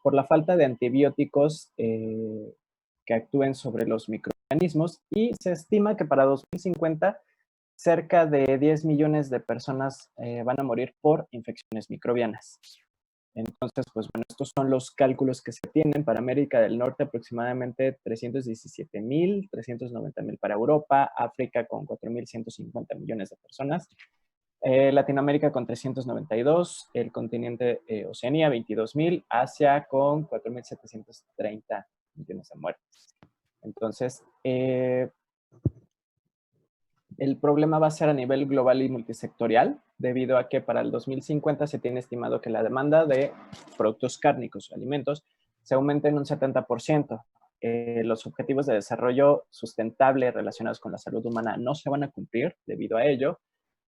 [SPEAKER 1] por la falta de antibióticos que actúen sobre los microorganismos microorganismos y se estima que para 2050 cerca de 10 millones de personas van a morir por infecciones microbianas. Entonces, pues bueno, estos son los cálculos que se tienen para América del Norte, aproximadamente 317.000, 390.000 para Europa, África con 4.150 millones de personas, Latinoamérica con 392, el continente Oceanía 22.000, Asia con 4.730 millones de muertes. Entonces, el problema va a ser a nivel global y multisectorial, debido a que para el 2050 se tiene estimado que la demanda de productos cárnicos o alimentos se aumente en un 70%. Los objetivos de desarrollo sustentable relacionados con la salud humana no se van a cumplir debido a ello.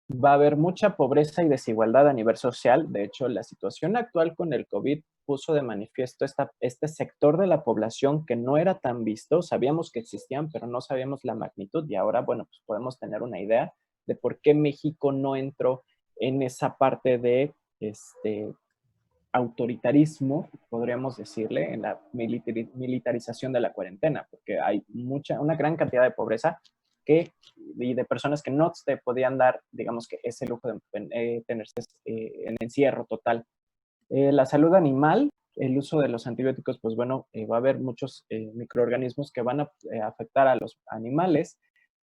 [SPEAKER 1] Va a haber mucha pobreza y desigualdad a nivel social. De hecho, la situación actual con el COVID puso de manifiesto este sector de la población que no era tan visto. Sabíamos que existían, pero no sabíamos la magnitud. Y ahora, bueno, pues podemos tener una idea de por qué México no entró en esa parte de autoritarismo, podríamos decirle, en la militarización de la cuarentena, porque hay una gran cantidad de pobreza y de personas que no se podían dar, digamos que ese lujo de tenerse en encierro total. La salud animal, el uso de los antibióticos, pues bueno, va a haber muchos microorganismos que van a afectar a los animales,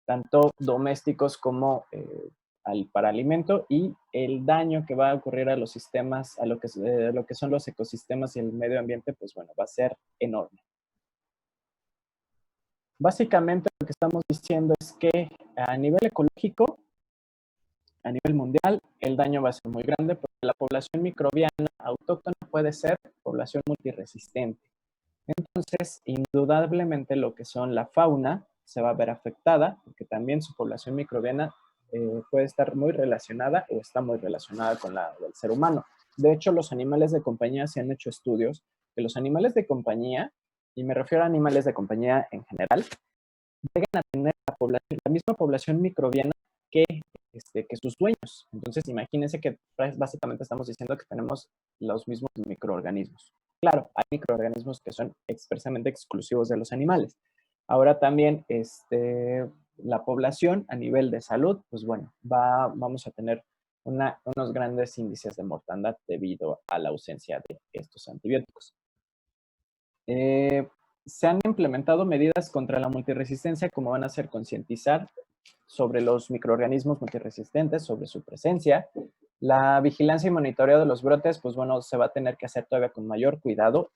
[SPEAKER 1] tanto domésticos como para alimento, y el daño que va a ocurrir a los sistemas, a lo que son los ecosistemas y el medio ambiente, pues bueno, va a ser enorme. Básicamente lo que estamos diciendo es que a nivel ecológico, a nivel mundial, el daño va a ser muy grande porque la población microbiana autóctona puede ser población multiresistente. Entonces, indudablemente lo que son la fauna se va a ver afectada porque también su población microbiana puede estar muy relacionada o está muy relacionada con la del ser humano. De hecho, los animales de compañía se han hecho estudios que los animales de compañía, y me refiero a animales de compañía en general, llegan a tener la misma población microbiana que sus dueños. Entonces, imagínense que básicamente estamos diciendo que tenemos los mismos microorganismos. Claro, hay microorganismos que son expresamente exclusivos de los animales. Ahora también la población a nivel de salud, pues bueno, vamos a tener unos grandes índices de mortandad debido a la ausencia de estos antibióticos. Se han implementado medidas contra la multiresistencia, como van a ser concientizar sobre los microorganismos multiresistentes, sobre su presencia. La vigilancia y monitoreo de los brotes, pues bueno, se va a tener que hacer todavía con mayor cuidado.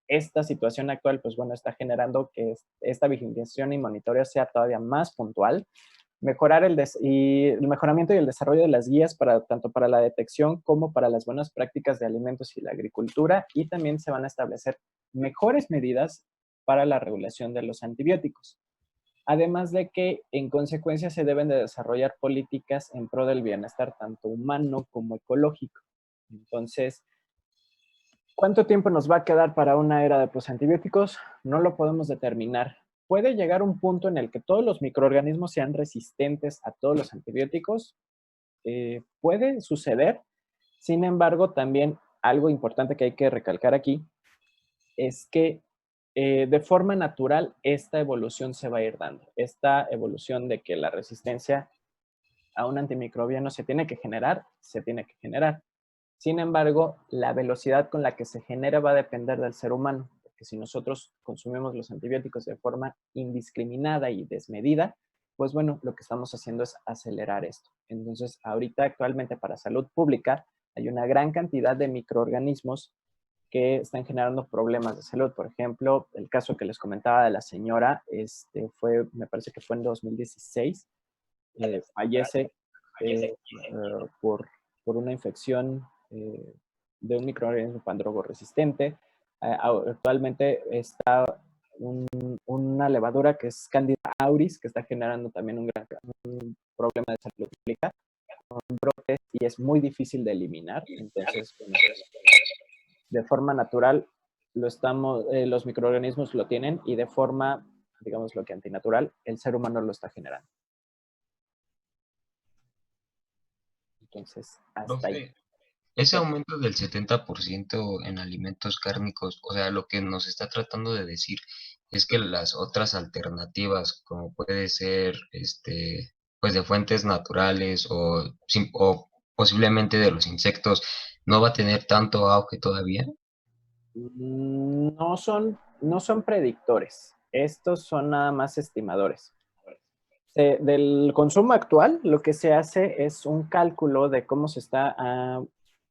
[SPEAKER 1] Esta situación actual, pues bueno, está generando que esta vigilancia y monitoreo sea todavía más puntual. Mejorar el mejoramiento y el desarrollo de las guías tanto para la detección como para las buenas prácticas de alimentos y la agricultura, y también se van a establecer mejores medidas para la regulación de los antibióticos. Además de que, en consecuencia, se deben de desarrollar políticas en pro del bienestar tanto humano como ecológico. Entonces, ¿cuánto tiempo nos va a quedar para una era de posantibióticos? No lo podemos determinar. ¿Puede llegar un punto en el que todos los microorganismos sean resistentes a todos los antibióticos? Puede suceder. Sin embargo, también algo importante que hay que recalcar aquí es que de forma natural esta evolución se va a ir dando. Esta evolución de que la resistencia a un antimicrobiano se tiene que generar. Sin embargo, la velocidad con la que se genera va a depender del ser humano, porque si nosotros consumimos los antibióticos de forma indiscriminada y desmedida, pues bueno, lo que estamos haciendo es acelerar esto. Entonces, ahorita actualmente para salud pública hay una gran cantidad de microorganismos que están generando problemas de salud. Por ejemplo, el caso que les comentaba de la señora, me parece que fue en 2016, fallece por una infección de un microorganismo pandrogo resistente. Actualmente está una levadura que es Candida auris, que está generando también un problema de salud pública, con brotes, y es muy difícil de eliminar. Entonces, de forma natural, los microorganismos lo tienen, y de forma, digamos, lo que antinatural, el ser humano lo está generando. Entonces, hasta ahí.
[SPEAKER 10] Ese aumento del 70% en alimentos cárnicos, o sea, lo que nos está tratando de decir es que las otras alternativas, como puede ser, pues de fuentes naturales o posiblemente de los insectos, no va a tener tanto auge todavía.
[SPEAKER 1] No son predictores. Estos son nada más estimadores. Del consumo actual, lo que se hace es un cálculo de cómo se está,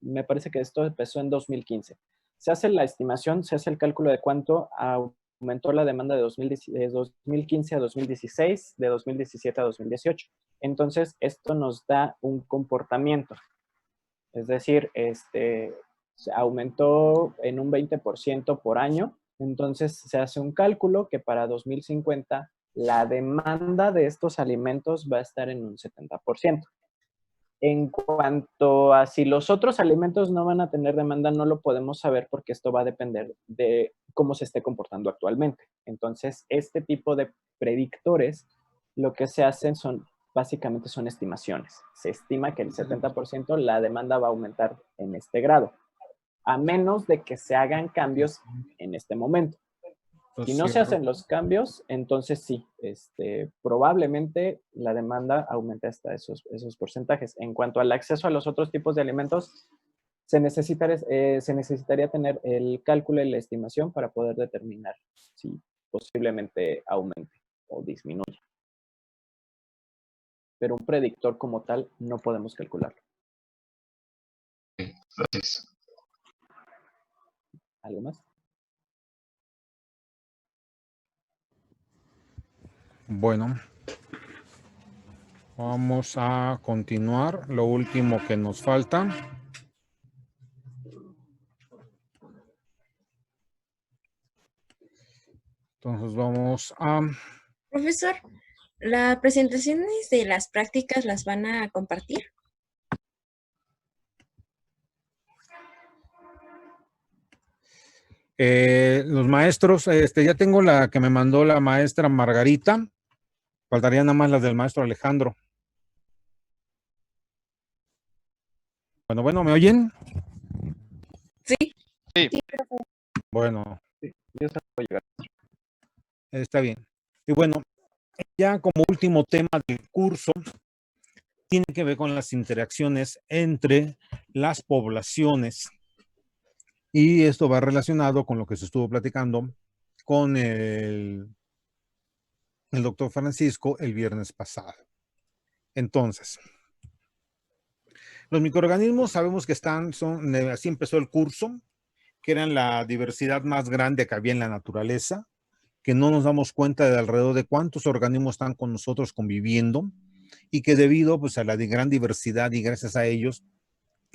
[SPEAKER 1] me parece que esto empezó en 2015. Se hace la estimación, se hace el cálculo de cuánto aumentó la demanda de 2015 a 2016, de 2017 a 2018. Entonces, esto nos da un comportamiento. Es decir, se aumentó en un 20% por año. Entonces, se hace un cálculo que para 2050 la demanda de estos alimentos va a estar en un 70%. En cuanto a si los otros alimentos no van a tener demanda, no lo podemos saber porque esto va a depender de cómo se esté comportando actualmente. Entonces, este tipo de predictores, lo que se hacen básicamente son estimaciones. Se estima que el 70% la demanda va a aumentar en este grado, a menos de que se hagan cambios en este momento. Si no se hacen los cambios, entonces sí, probablemente la demanda aumente hasta esos porcentajes. En cuanto al acceso a los otros tipos de alimentos, se necesitaría tener el cálculo y la estimación para poder determinar si posiblemente aumente o disminuya. Pero un predictor como tal no podemos calcularlo.
[SPEAKER 10] Gracias.
[SPEAKER 1] ¿Algo más?
[SPEAKER 5] Bueno, vamos a continuar. Lo último que nos falta. Entonces vamos a...
[SPEAKER 2] Profesor, ¿las presentaciones de las prácticas las van a compartir?
[SPEAKER 5] Los maestros, ya tengo la que me mandó la maestra Margarita. Faltaría nada más las del maestro Alejandro. Bueno, ¿me oyen?
[SPEAKER 2] Sí.
[SPEAKER 7] Sí.
[SPEAKER 5] Bueno.
[SPEAKER 1] Sí, yo se puedo llegar.
[SPEAKER 5] Está bien. Y bueno, ya como último tema del curso, tiene que ver con las interacciones entre las poblaciones. Y esto va relacionado con lo que se estuvo platicando con el doctor Francisco el viernes pasado. Entonces, los microorganismos sabemos que así empezó el curso, que eran la diversidad más grande que había en la naturaleza, que no nos damos cuenta de alrededor de cuántos organismos están con nosotros conviviendo y que debido pues, a la gran diversidad y gracias a ellos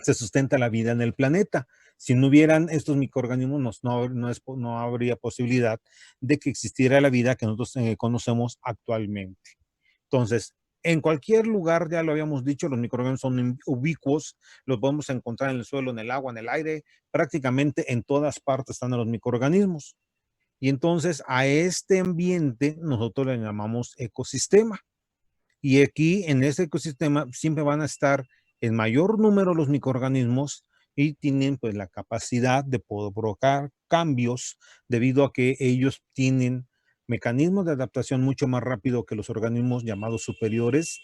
[SPEAKER 5] se sustenta la vida en el planeta. Si no hubieran estos microorganismos, no habría posibilidad de que existiera la vida que nosotros conocemos actualmente. Entonces, en cualquier lugar, ya lo habíamos dicho, los microorganismos son ubicuos, los podemos encontrar en el suelo, en el agua, en el aire, prácticamente en todas partes están los microorganismos. Y entonces a este ambiente nosotros le llamamos ecosistema. Y aquí en este ecosistema siempre van a estar en mayor número los microorganismos y tienen pues la capacidad de poder provocar cambios debido a que ellos tienen mecanismos de adaptación mucho más rápido que los organismos llamados superiores.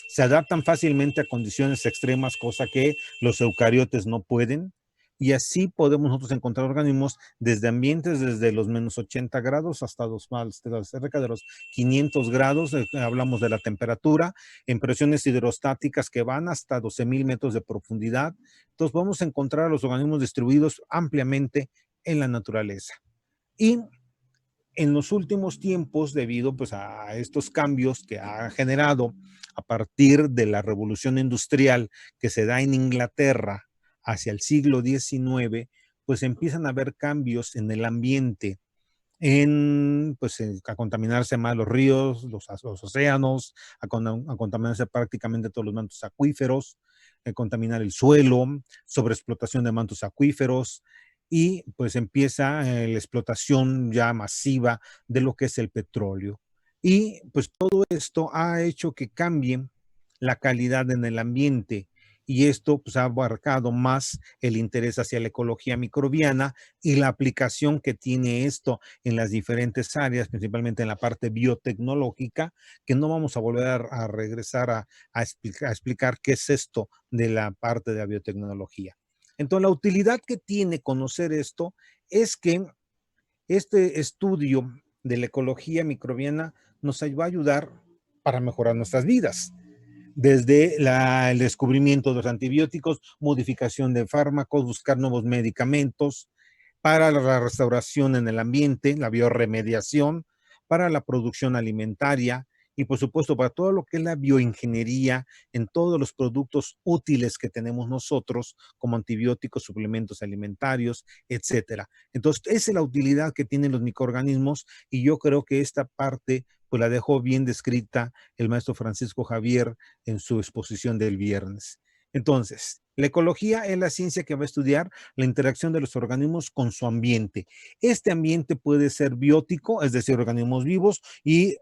[SPEAKER 5] Se adaptan fácilmente a condiciones extremas, cosa que los eucariotes no pueden. Y así podemos nosotros encontrar organismos desde ambientes desde los menos 80 grados hasta cerca de los 500 grados. Hablamos de la temperatura, en presiones hidrostáticas que van hasta 12,000 metros de profundidad. Entonces vamos a encontrar a los organismos distribuidos ampliamente en la naturaleza. Y en los últimos tiempos, debido pues, a estos cambios que ha generado a partir de la revolución industrial que se da en Inglaterra hacia el siglo XIX, pues empiezan a haber cambios en el ambiente, a contaminarse más los ríos, los océanos, a contaminarse prácticamente todos los mantos acuíferos, contaminar el suelo, sobreexplotación de mantos acuíferos, y pues empieza la explotación ya masiva de lo que es el petróleo. Y pues todo esto ha hecho que cambie la calidad en el ambiente y esto pues, ha abarcado más el interés hacia la ecología microbiana y la aplicación que tiene esto en las diferentes áreas, principalmente en la parte biotecnológica, que no vamos a volver a regresar a explicar qué es esto de la parte de la biotecnología. Entonces, la utilidad que tiene conocer esto es que este estudio de la ecología microbiana nos va a ayudar para mejorar nuestras vidas. Desde el descubrimiento de los antibióticos, modificación de fármacos, buscar nuevos medicamentos, para la restauración en el ambiente, la bioremediación, para la producción alimentaria y por supuesto para todo lo que es la bioingeniería en todos los productos útiles que tenemos nosotros como antibióticos, suplementos alimentarios, etcétera. Entonces, esa es la utilidad que tienen los microorganismos y yo creo que esta parte pues la dejó bien descrita el maestro Francisco Javier en su exposición del viernes. Entonces, la ecología es la ciencia que va a estudiar la interacción de los organismos con su ambiente. Este ambiente puede ser biótico, es decir, organismos vivos, y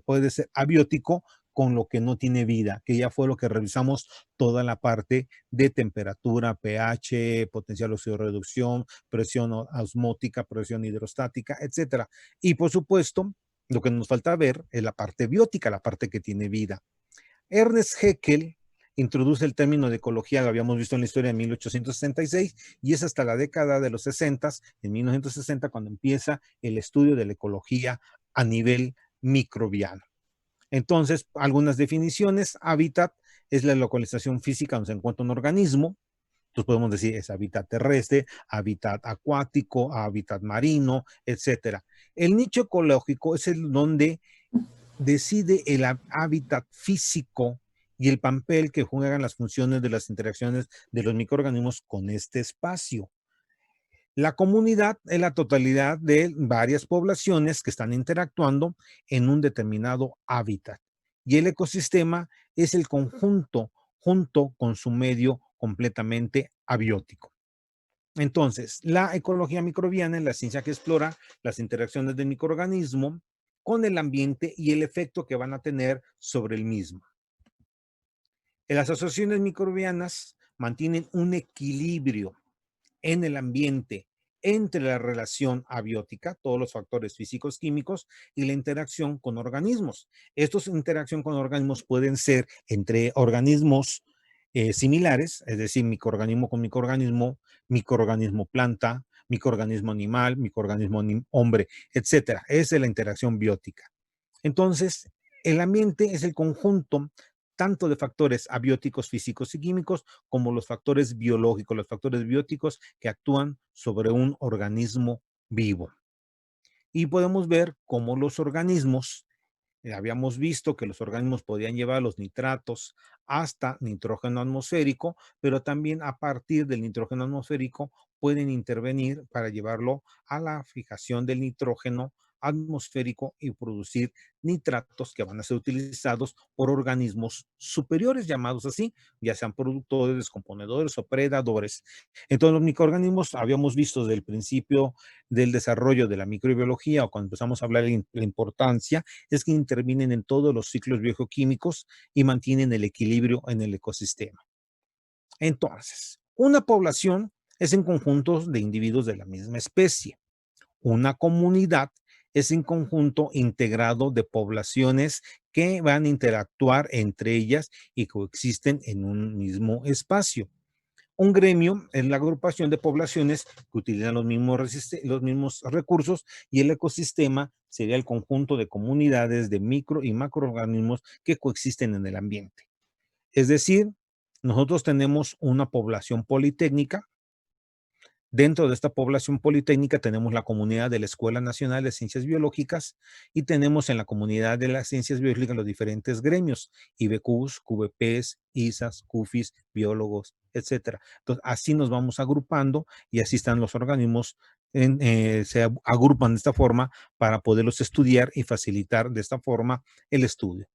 [SPEAKER 5] puede ser abiótico con lo que no tiene vida, que ya fue lo que revisamos toda la parte de temperatura, pH, potencial oxidorreducción, presión osmótica, presión hidrostática, etcétera. Y por supuesto, lo que nos falta ver es la parte biótica, la parte que tiene vida. Ernest Haeckel introduce el término de ecología, lo habíamos visto en la historia de 1866, y es hasta la década de los 60, en 1960, cuando empieza el estudio de la ecología a nivel microbiano. Entonces, algunas definiciones: hábitat es la localización física donde se encuentra un organismo. Entonces podemos decir es hábitat terrestre, hábitat acuático, hábitat marino, etcétera. El nicho ecológico es el donde decide el hábitat físico y el papel que juegan las funciones de las interacciones de los microorganismos con este espacio. La comunidad es la totalidad de varias poblaciones que están interactuando en un determinado hábitat. Y el ecosistema es el conjunto junto con su medio completamente abiótico. Entonces, la ecología microbiana es la ciencia que explora las interacciones del microorganismo con el ambiente y el efecto que van a tener sobre el mismo. Las asociaciones microbianas mantienen un equilibrio en el ambiente entre la relación abiótica, todos los factores físicos, químicos, y la interacción con organismos. Estos interacción con organismos pueden ser entre organismos similares, es decir, microorganismo con microorganismo, microorganismo planta, microorganismo animal, microorganismo hombre, etcétera. Esa es la interacción biótica. Entonces, el ambiente es el conjunto tanto de factores abióticos, físicos y químicos, como los factores biológicos, los factores bióticos que actúan sobre un organismo vivo. Y podemos ver cómo los organismos, habíamos visto que los organismos podían llevar los nitratos hasta nitrógeno atmosférico, pero también a partir del nitrógeno atmosférico pueden intervenir para llevarlo a la fijación del nitrógeno atmosférico y producir nitratos que van a ser utilizados por organismos superiores, llamados así, ya sean productores, descomponedores o predadores. Entonces, los microorganismos, habíamos visto desde el principio del desarrollo de la microbiología, o cuando empezamos a hablar de la importancia, es que intervienen en todos los ciclos biogeoquímicos y mantienen el equilibrio en el ecosistema. Entonces, una población es en conjuntos de individuos de la misma especie. Una comunidad es un conjunto integrado de poblaciones que van a interactuar entre ellas y coexisten en un mismo espacio. Un gremio es la agrupación de poblaciones que utilizan los mismos recursos, y el ecosistema sería el conjunto de comunidades de micro y macroorganismos que coexisten en el ambiente. Es decir, nosotros tenemos una población politécnica. Dentro de esta población politécnica tenemos la comunidad de la Escuela Nacional de Ciencias Biológicas y tenemos en la comunidad de las ciencias biológicas los diferentes gremios, IBQs, QVPs, ISAs, CUFIs, biólogos, etcétera. Entonces, así nos vamos agrupando y así están los organismos, se agrupan de esta forma para poderlos estudiar y facilitar de esta forma el estudio.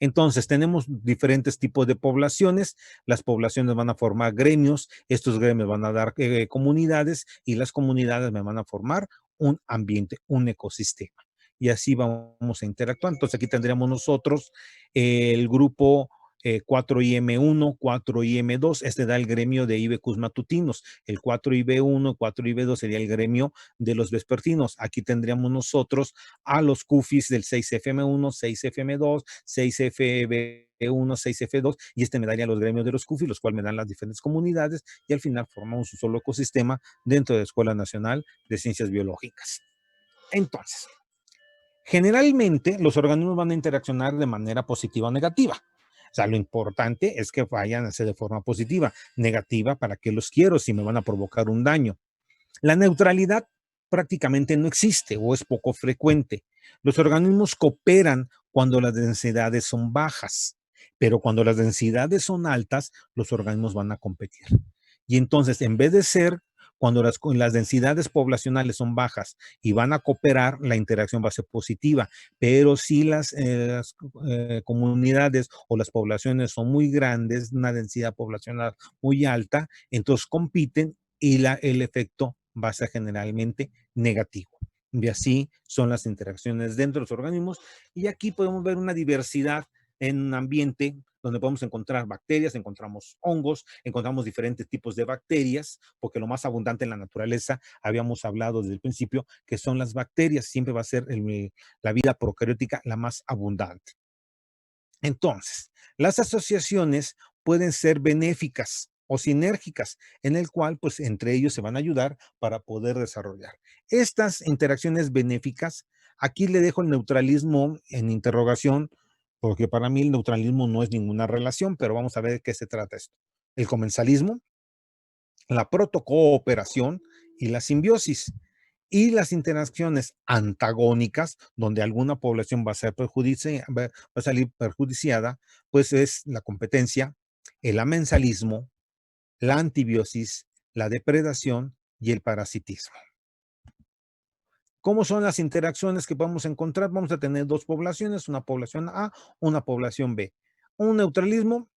[SPEAKER 5] Entonces, tenemos diferentes tipos de poblaciones. Las poblaciones van a formar gremios, estos gremios van a dar comunidades, y las comunidades van a formar un ambiente, un ecosistema. Y así vamos a interactuar. Entonces, aquí tendríamos nosotros el grupo 4IM1, 4IM2, este da el gremio de IBQs matutinos, el 4IB1, 4IB2 sería el gremio de los vespertinos. Aquí tendríamos nosotros a los CUFIs del 6FM1, 6FM2, 6FB1, 6F2, y este me daría los gremios de los CUFIs, los cuales me dan las diferentes comunidades, y al final formamos un solo ecosistema dentro de la Escuela Nacional de Ciencias Biológicas. Entonces, generalmente los organismos van a interaccionar de manera positiva o negativa. O sea, lo importante es que vayan a ser de forma positiva. Negativa, ¿para qué los quiero si me van a provocar un daño? La neutralidad prácticamente no existe o es poco frecuente. Los organismos cooperan cuando las densidades son bajas, pero cuando las densidades son altas, los organismos van a competir. Y entonces, en vez de ser cuando las densidades poblacionales son bajas y van a cooperar, la interacción va a ser positiva. Pero si las comunidades o las poblaciones son muy grandes, una densidad poblacional muy alta, entonces compiten y el efecto va a ser generalmente negativo. Y así son las interacciones dentro de los organismos. Y aquí podemos ver una diversidad en un ambiente donde podemos encontrar bacterias, encontramos hongos, encontramos diferentes tipos de bacterias, porque lo más abundante en la naturaleza, habíamos hablado desde el principio, que son las bacterias, siempre va a ser la vida procariótica la más abundante. Entonces, las asociaciones pueden ser benéficas o sinérgicas, en el cual, pues, entre ellos se van a ayudar para poder desarrollar. Estas interacciones benéficas, aquí le dejo el neutralismo en interrogación, porque para mí el neutralismo no es ninguna relación, pero vamos a ver de qué se trata esto. El comensalismo, la protocooperación y la simbiosis. Y las interacciones antagónicas, donde alguna población va a salir perjudiciada, pues es la competencia, el amensalismo, la antibiosis, la depredación y el parasitismo. ¿Cómo son las interacciones que vamos a encontrar? Vamos a tener dos poblaciones, una población A, una población B. Un neutralismo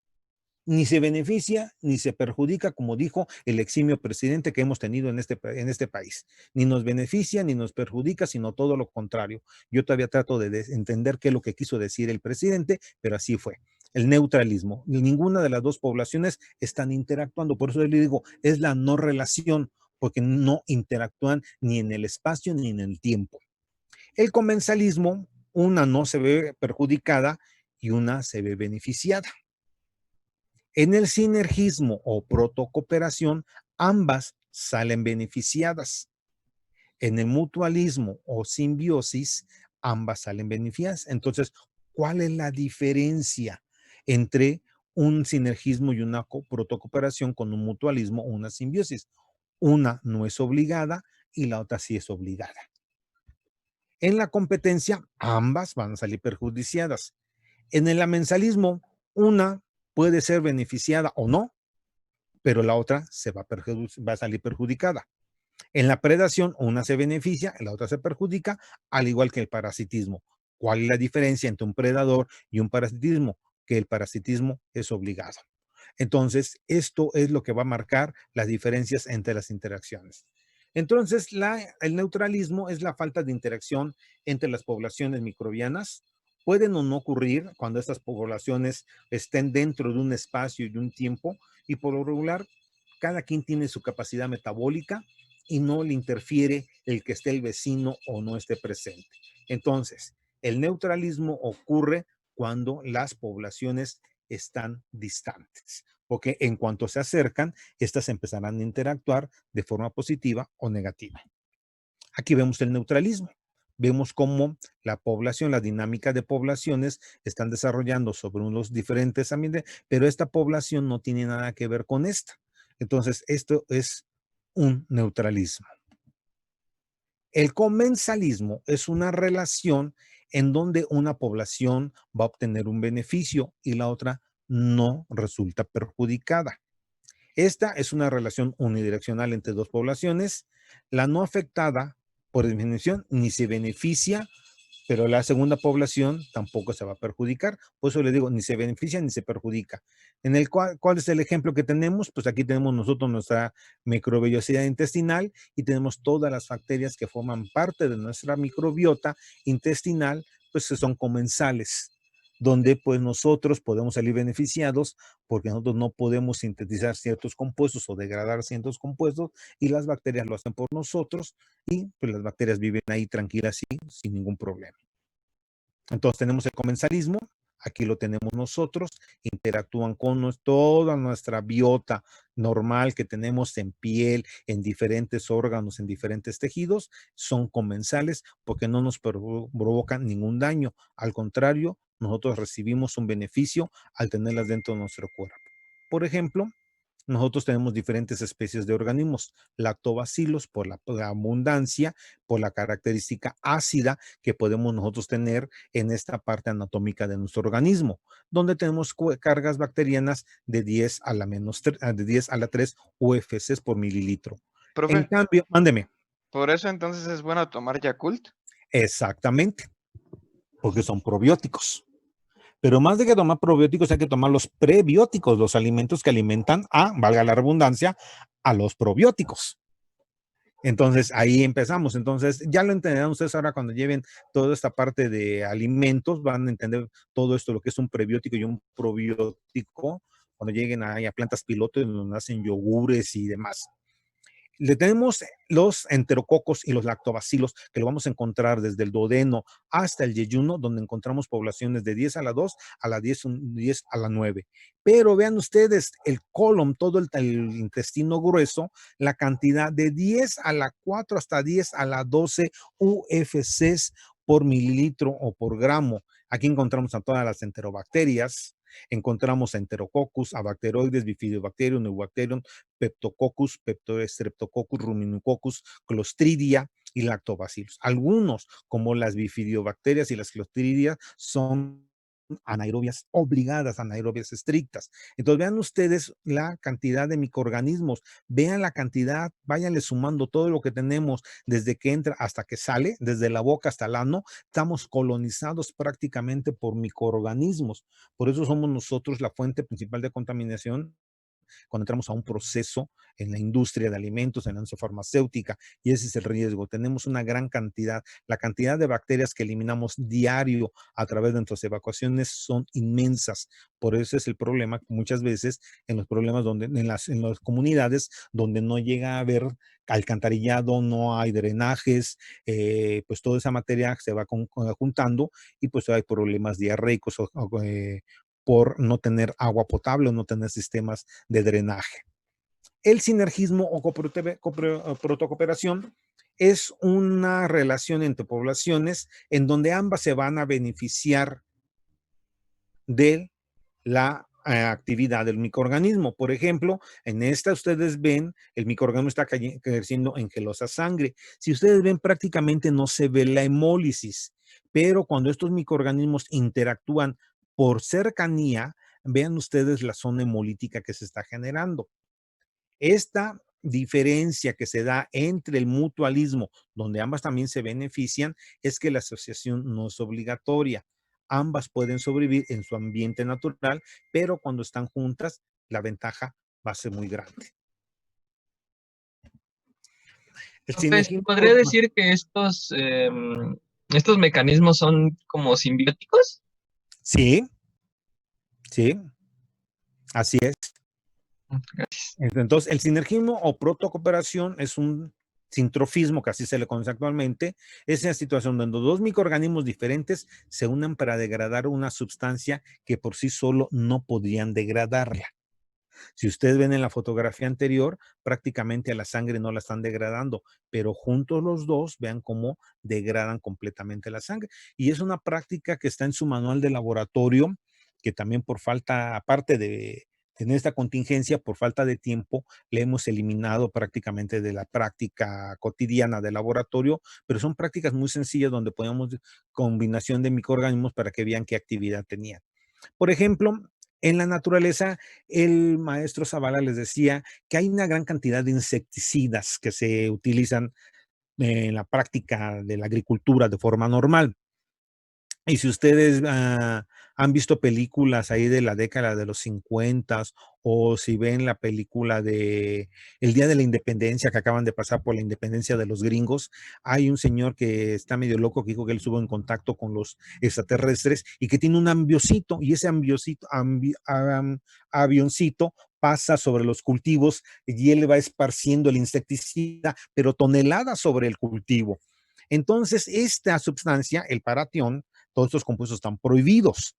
[SPEAKER 5] ni se beneficia ni se perjudica, como dijo el eximio presidente que hemos tenido en este país. Ni nos beneficia ni nos perjudica, sino todo lo contrario. Yo todavía trato de entender qué es lo que quiso decir el presidente, pero así fue. El neutralismo. Ninguna de las dos poblaciones están interactuando. Por eso le digo, es la no relación, porque no interactúan ni en el espacio ni en el tiempo. El comensalismo, una no se ve perjudicada y una se ve beneficiada. En el sinergismo o protocooperación, ambas salen beneficiadas. En el mutualismo o simbiosis, ambas salen beneficiadas. Entonces, ¿cuál es la diferencia entre un sinergismo y una protocooperación con un mutualismo o una simbiosis? Una no es obligada y la otra sí es obligada. En la competencia, ambas van a salir perjudiciadas. En el amensalismo, una puede ser beneficiada o no, pero la otra va a salir perjudicada. En la predación, una se beneficia, la otra se perjudica, al igual que el parasitismo. ¿Cuál es la diferencia entre un predador y un parasitismo? Que el parasitismo es obligado. Entonces, esto es lo que va a marcar las diferencias entre las interacciones. Entonces, el neutralismo es la falta de interacción entre las poblaciones microbianas. Pueden o no ocurrir cuando estas poblaciones estén dentro de un espacio y de un tiempo, y por lo regular, cada quien tiene su capacidad metabólica y no le interfiere el que esté el vecino o no esté presente. Entonces, el neutralismo ocurre cuando las poblaciones están distantes, porque en cuanto se acercan, estas empezarán a interactuar de forma positiva o negativa. Aquí vemos el neutralismo. Vemos cómo la población, la dinámica de poblaciones están desarrollando sobre unos diferentes ambientes, pero esta población no tiene nada que ver con esta. Entonces, esto es un neutralismo. El comensalismo es una relación en donde una población va a obtener un beneficio y la otra no resulta perjudicada. Esta es una relación unidireccional entre dos poblaciones. La no afectada, por definición, ni se beneficia, pero la segunda población tampoco se va a perjudicar. Por eso le digo, ni se beneficia ni se perjudica. ¿Cuál es el ejemplo que tenemos? Pues aquí tenemos nosotros nuestra microvellosidad intestinal y tenemos todas las bacterias que forman parte de nuestra microbiota intestinal, pues que son comensales. donde pues nosotros podemos salir beneficiados porque nosotros no podemos sintetizar ciertos compuestos o degradar ciertos compuestos y las bacterias lo hacen por nosotros y pues las bacterias viven ahí tranquilas y sin ningún problema. Entonces tenemos el comensalismo, aquí lo tenemos nosotros, interactúan con toda nuestra biota normal que tenemos en piel, en diferentes órganos, en diferentes tejidos, son comensales porque no nos provocan ningún daño. Al contrario, nosotros recibimos un beneficio al tenerlas dentro de nuestro cuerpo. Por ejemplo, nosotros tenemos diferentes especies de organismos, lactobacilos por la abundancia, por la característica ácida que podemos nosotros tener en esta parte anatómica de nuestro organismo, donde tenemos cargas bacterianas de 10 a la de 10 a la 3 UFCs por mililitro. En
[SPEAKER 7] Profe,
[SPEAKER 5] cambio, mándeme.
[SPEAKER 7] por eso entonces es bueno tomar Yakult.
[SPEAKER 5] Exactamente, porque son probióticos. Pero más de que tomar probióticos, hay que tomar los prebióticos, los alimentos que alimentan valga la redundancia, a los probióticos. Entonces, ahí empezamos. Entonces, ya lo entenderán ustedes ahora cuando lleven toda esta parte de alimentos, van a entender todo esto, lo que es un prebiótico y un probiótico, cuando lleguen ahí a plantas piloto, donde hacen yogures y demás. Le tenemos los enterococos y los lactobacilos, que lo vamos a encontrar desde el duodeno hasta el yeyuno, donde encontramos poblaciones de 10 a la 2 a la 10 a la 9. Pero vean ustedes el colon, todo el intestino grueso, la cantidad de 10 a la 4 hasta 10 a la 12 UFCs por mililitro o por gramo. Aquí encontramos a todas las enterobacterias. Encontramos a Enterococcus, a Bacteroides, Bifidobacterium, Neubacterium, Peptococcus, Streptococcus, Ruminococcus, Clostridia y Lactobacillus. Algunos, como las bifidobacterias y las clostridias, son anaerobias obligadas, anaerobias estrictas. Entonces vean ustedes la cantidad de microorganismos, vean la cantidad, váyanle sumando todo lo que tenemos desde que entra hasta que sale, desde la boca hasta el ano, estamos colonizados prácticamente por microorganismos. Por eso somos nosotros la fuente principal de contaminación cuando entramos a un proceso en la industria de alimentos, en la industria farmacéutica, y ese es el riesgo. Tenemos una gran cantidad, la cantidad de bacterias que eliminamos diario a través de nuestras evacuaciones son inmensas. Por eso es el problema muchas veces en los problemas donde, en las comunidades donde no llega a haber alcantarillado, no hay drenajes, pues toda esa materia se va juntando y pues hay problemas diarreicos por no tener agua potable o no tener sistemas de drenaje. El sinergismo o protocooperación es una relación entre poblaciones en donde ambas se van a beneficiar de la actividad del microorganismo. Por ejemplo, en esta ustedes ven el microorganismo está creciendo en gelosa sangre. Si ustedes ven, prácticamente no se ve la hemólisis, pero cuando estos microorganismos interactúan por cercanía, vean ustedes la zona hemolítica que se está generando. Esta diferencia que se da entre el mutualismo, donde ambas también se benefician, es que la asociación no es obligatoria. Ambas pueden sobrevivir en su ambiente natural, pero cuando están juntas, la ventaja va a ser muy grande.
[SPEAKER 14] ¿Podría decir que estos mecanismos son como simbióticos?
[SPEAKER 5] Sí, sí, así es.
[SPEAKER 14] Gracias.
[SPEAKER 5] Entonces, el sinergismo o protocooperación es un sintrofismo, que así se le conoce actualmente, es una situación donde dos microorganismos diferentes se unen para degradar una sustancia que por sí solo no podrían degradarla. Si ustedes ven en la fotografía anterior, prácticamente a la sangre no la están degradando, pero juntos los dos, vean cómo degradan completamente la sangre. Y es una práctica que está en su manual de laboratorio, que también por falta, aparte de tener esta contingencia, por falta de tiempo, le hemos eliminado prácticamente de la práctica cotidiana de laboratorio, pero son prácticas muy sencillas donde ponemos combinación de microorganismos para que vean qué actividad tenían. Por ejemplo, en la naturaleza, el maestro Zavala les decía que hay una gran cantidad de insecticidas que se utilizan en la práctica de la agricultura de forma normal. Y si ustedes han visto películas ahí de la década de los 50 o si ven la película de El Día de la Independencia, que acaban de pasar por la independencia de los gringos, hay un señor que está medio loco que dijo que él estuvo en contacto con los extraterrestres y que tiene un ambiocito y ese avioncito pasa sobre los cultivos y él va esparciendo el insecticida, pero toneladas sobre el cultivo. Entonces, esta sustancia, el paratión, todos estos compuestos están prohibidos,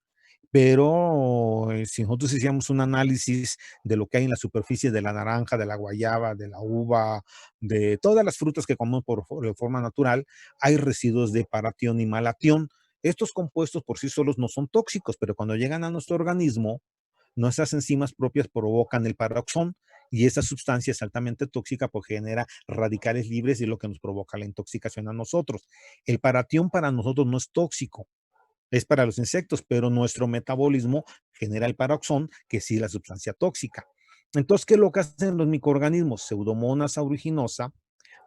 [SPEAKER 5] pero si nosotros hiciéramos un análisis de lo que hay en la superficie de la naranja, de la guayaba, de la uva, de todas las frutas que comemos de forma natural, hay residuos de paratión y malatión. Estos compuestos por sí solos no son tóxicos, pero cuando llegan a nuestro organismo, nuestras enzimas propias provocan el paroxón y esa sustancia es altamente tóxica porque genera radicales libres y es lo que nos provoca la intoxicación a nosotros. El paratión para nosotros no es tóxico, es para los insectos, pero nuestro metabolismo genera el paroxón, que sí es la sustancia tóxica. Entonces, ¿qué es lo que hacen los microorganismos? Pseudomonas aeruginosa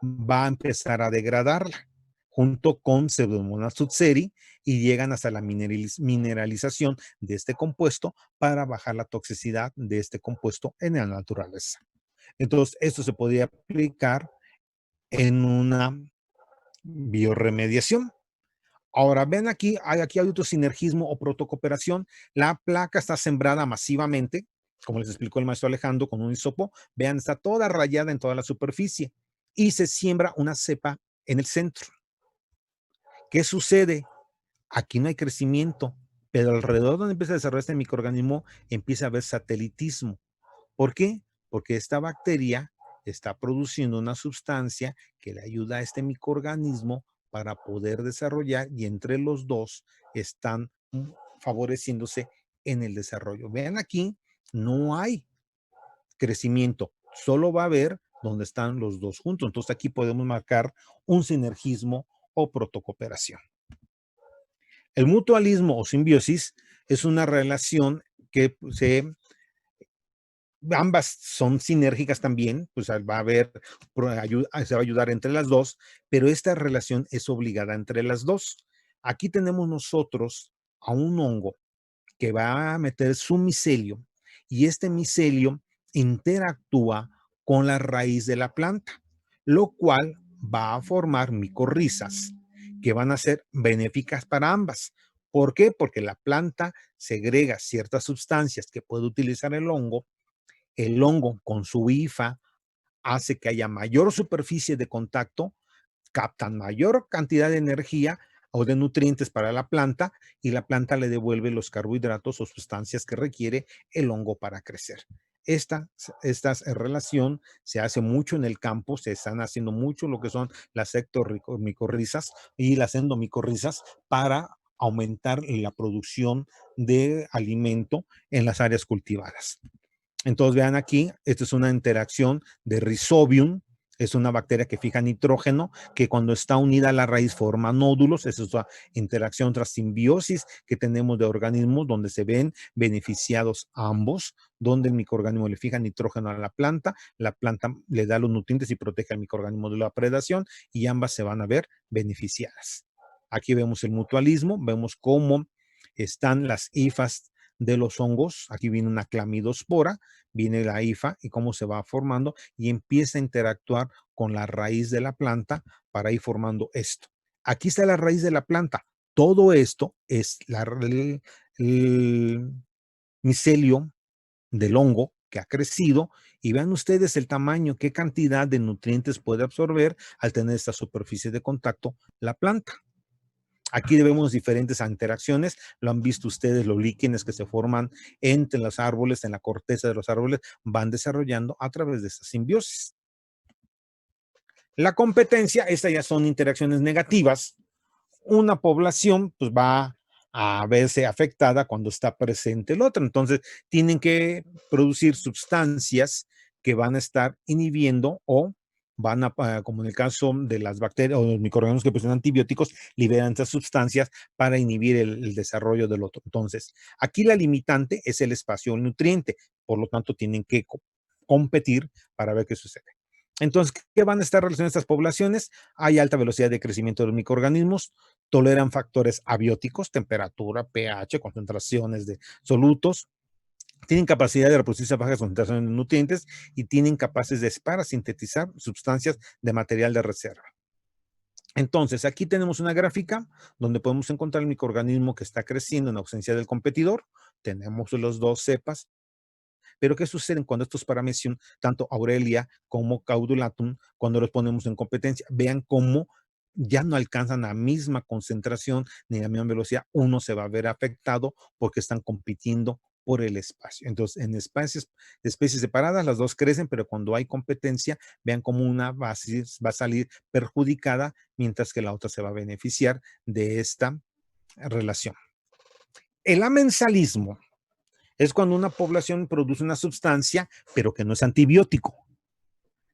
[SPEAKER 5] va a empezar a degradarla junto con Pseudomonas tutseri y llegan hasta la mineralización de este compuesto para bajar la toxicidad de este compuesto en la naturaleza. Entonces, esto se podría aplicar en una bioremediación. Ahora, ven aquí hay otro sinergismo o protocooperación. La placa está sembrada masivamente, como les explicó el maestro Alejandro, con un hisopo. Vean, está toda rayada en toda la superficie y se siembra una cepa en el centro. ¿Qué sucede? Aquí no hay crecimiento, pero alrededor donde empieza a desarrollar este microorganismo empieza a haber satelitismo. ¿Por qué? Porque esta bacteria está produciendo una sustancia que le ayuda a este microorganismo para poder desarrollar y entre los dos están favoreciéndose en el desarrollo. Vean aquí, no hay crecimiento, solo va a haber donde están los dos juntos. Entonces aquí podemos marcar un sinergismo o protocooperación. El mutualismo o simbiosis es una relación que ambas son sinérgicas también, pues va a haber, se va a ayudar entre las dos, pero esta relación es obligada entre las dos. Aquí tenemos nosotros a un hongo que va a meter su micelio y este micelio interactúa con la raíz de la planta, lo cual va a formar micorrizas que van a ser benéficas para ambas. ¿Por qué? Porque la planta segrega ciertas sustancias que puede utilizar el hongo con su hifa hace que haya mayor superficie de contacto, captan mayor cantidad de energía o de nutrientes para la planta y la planta le devuelve los carbohidratos o sustancias que requiere el hongo para crecer. Esta relación se hace mucho en el campo, se están haciendo mucho lo que son las ectomicorrizas y las endomicorrizas para aumentar la producción de alimento en las áreas cultivadas. Entonces vean aquí, esta es una interacción de Rhizobium, es una bacteria que fija nitrógeno, que cuando está unida a la raíz forma nódulos, esa es una interacción tras simbiosis que tenemos de organismos donde se ven beneficiados ambos, donde el microorganismo le fija nitrógeno a la planta le da los nutrientes y protege al microorganismo de la predación y ambas se van a ver beneficiadas. Aquí vemos el mutualismo, vemos cómo están las hifas de los hongos. Aquí viene una clamidospora, viene la hifa y cómo se va formando y empieza a interactuar con la raíz de la planta para ir formando esto. Aquí está la raíz de la planta. Todo esto es el micelio del hongo que ha crecido y vean ustedes el tamaño, qué cantidad de nutrientes puede absorber al tener esta superficie de contacto la planta. Aquí vemos diferentes interacciones, lo han visto ustedes, los líquenes que se forman entre los árboles, en la corteza de los árboles, van desarrollando a través de esta simbiosis. La competencia, estas ya son interacciones negativas. Una población pues va a verse afectada cuando está presente el otro. Entonces, tienen que producir sustancias que van a estar inhibiendo o van a, como en el caso de las bacterias o los microorganismos que producen antibióticos, liberan estas sustancias para inhibir el desarrollo del otro. Entonces, aquí la limitante es el espacio nutriente, por lo tanto, tienen que competir para ver qué sucede. Entonces, ¿qué van a estar relacionadas estas poblaciones? Hay alta velocidad de crecimiento de los microorganismos, toleran factores abióticos, temperatura, pH, concentraciones de solutos, tienen capacidad de reproducirse a bajas concentraciones de nutrientes y tienen capaces para sintetizar sustancias de material de reserva. Entonces, aquí tenemos una gráfica donde podemos encontrar el microorganismo que está creciendo en ausencia del competidor. Tenemos los dos cepas. Pero ¿qué sucede cuando estos Paramecium, tanto Aurelia como Caudulatum, cuando los ponemos en competencia? Vean cómo ya no alcanzan la misma concentración ni la misma velocidad. Uno se va a ver afectado porque están compitiendo por el espacio. Entonces, en especies separadas, las dos crecen, pero cuando hay competencia, vean cómo una va a salir perjudicada, mientras que la otra se va a beneficiar de esta relación. El amensalismo es cuando una población produce una sustancia, pero que no es antibiótico.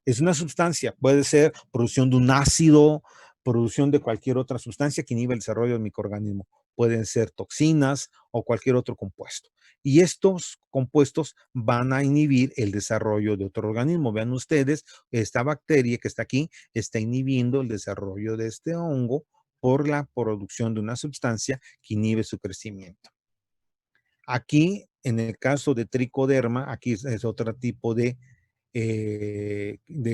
[SPEAKER 5] Es una sustancia, puede ser producción de un ácido, producción de cualquier otra sustancia que inhibe el desarrollo del microorganismo. Pueden ser toxinas o cualquier otro compuesto. Y estos compuestos van a inhibir el desarrollo de otro organismo. Vean ustedes, esta bacteria que está aquí está inhibiendo el desarrollo de este hongo por la producción de una sustancia que inhibe su crecimiento. Aquí, en el caso de tricoderma, aquí es otro tipo de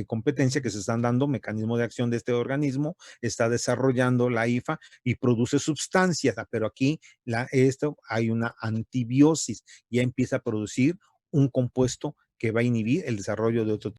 [SPEAKER 5] competencia que se están dando, mecanismo de acción de este organismo, está desarrollando la IFA y produce sustancias, pero aquí hay una antibiosis, ya empieza a producir un compuesto que va a inhibir el desarrollo de otro tipo.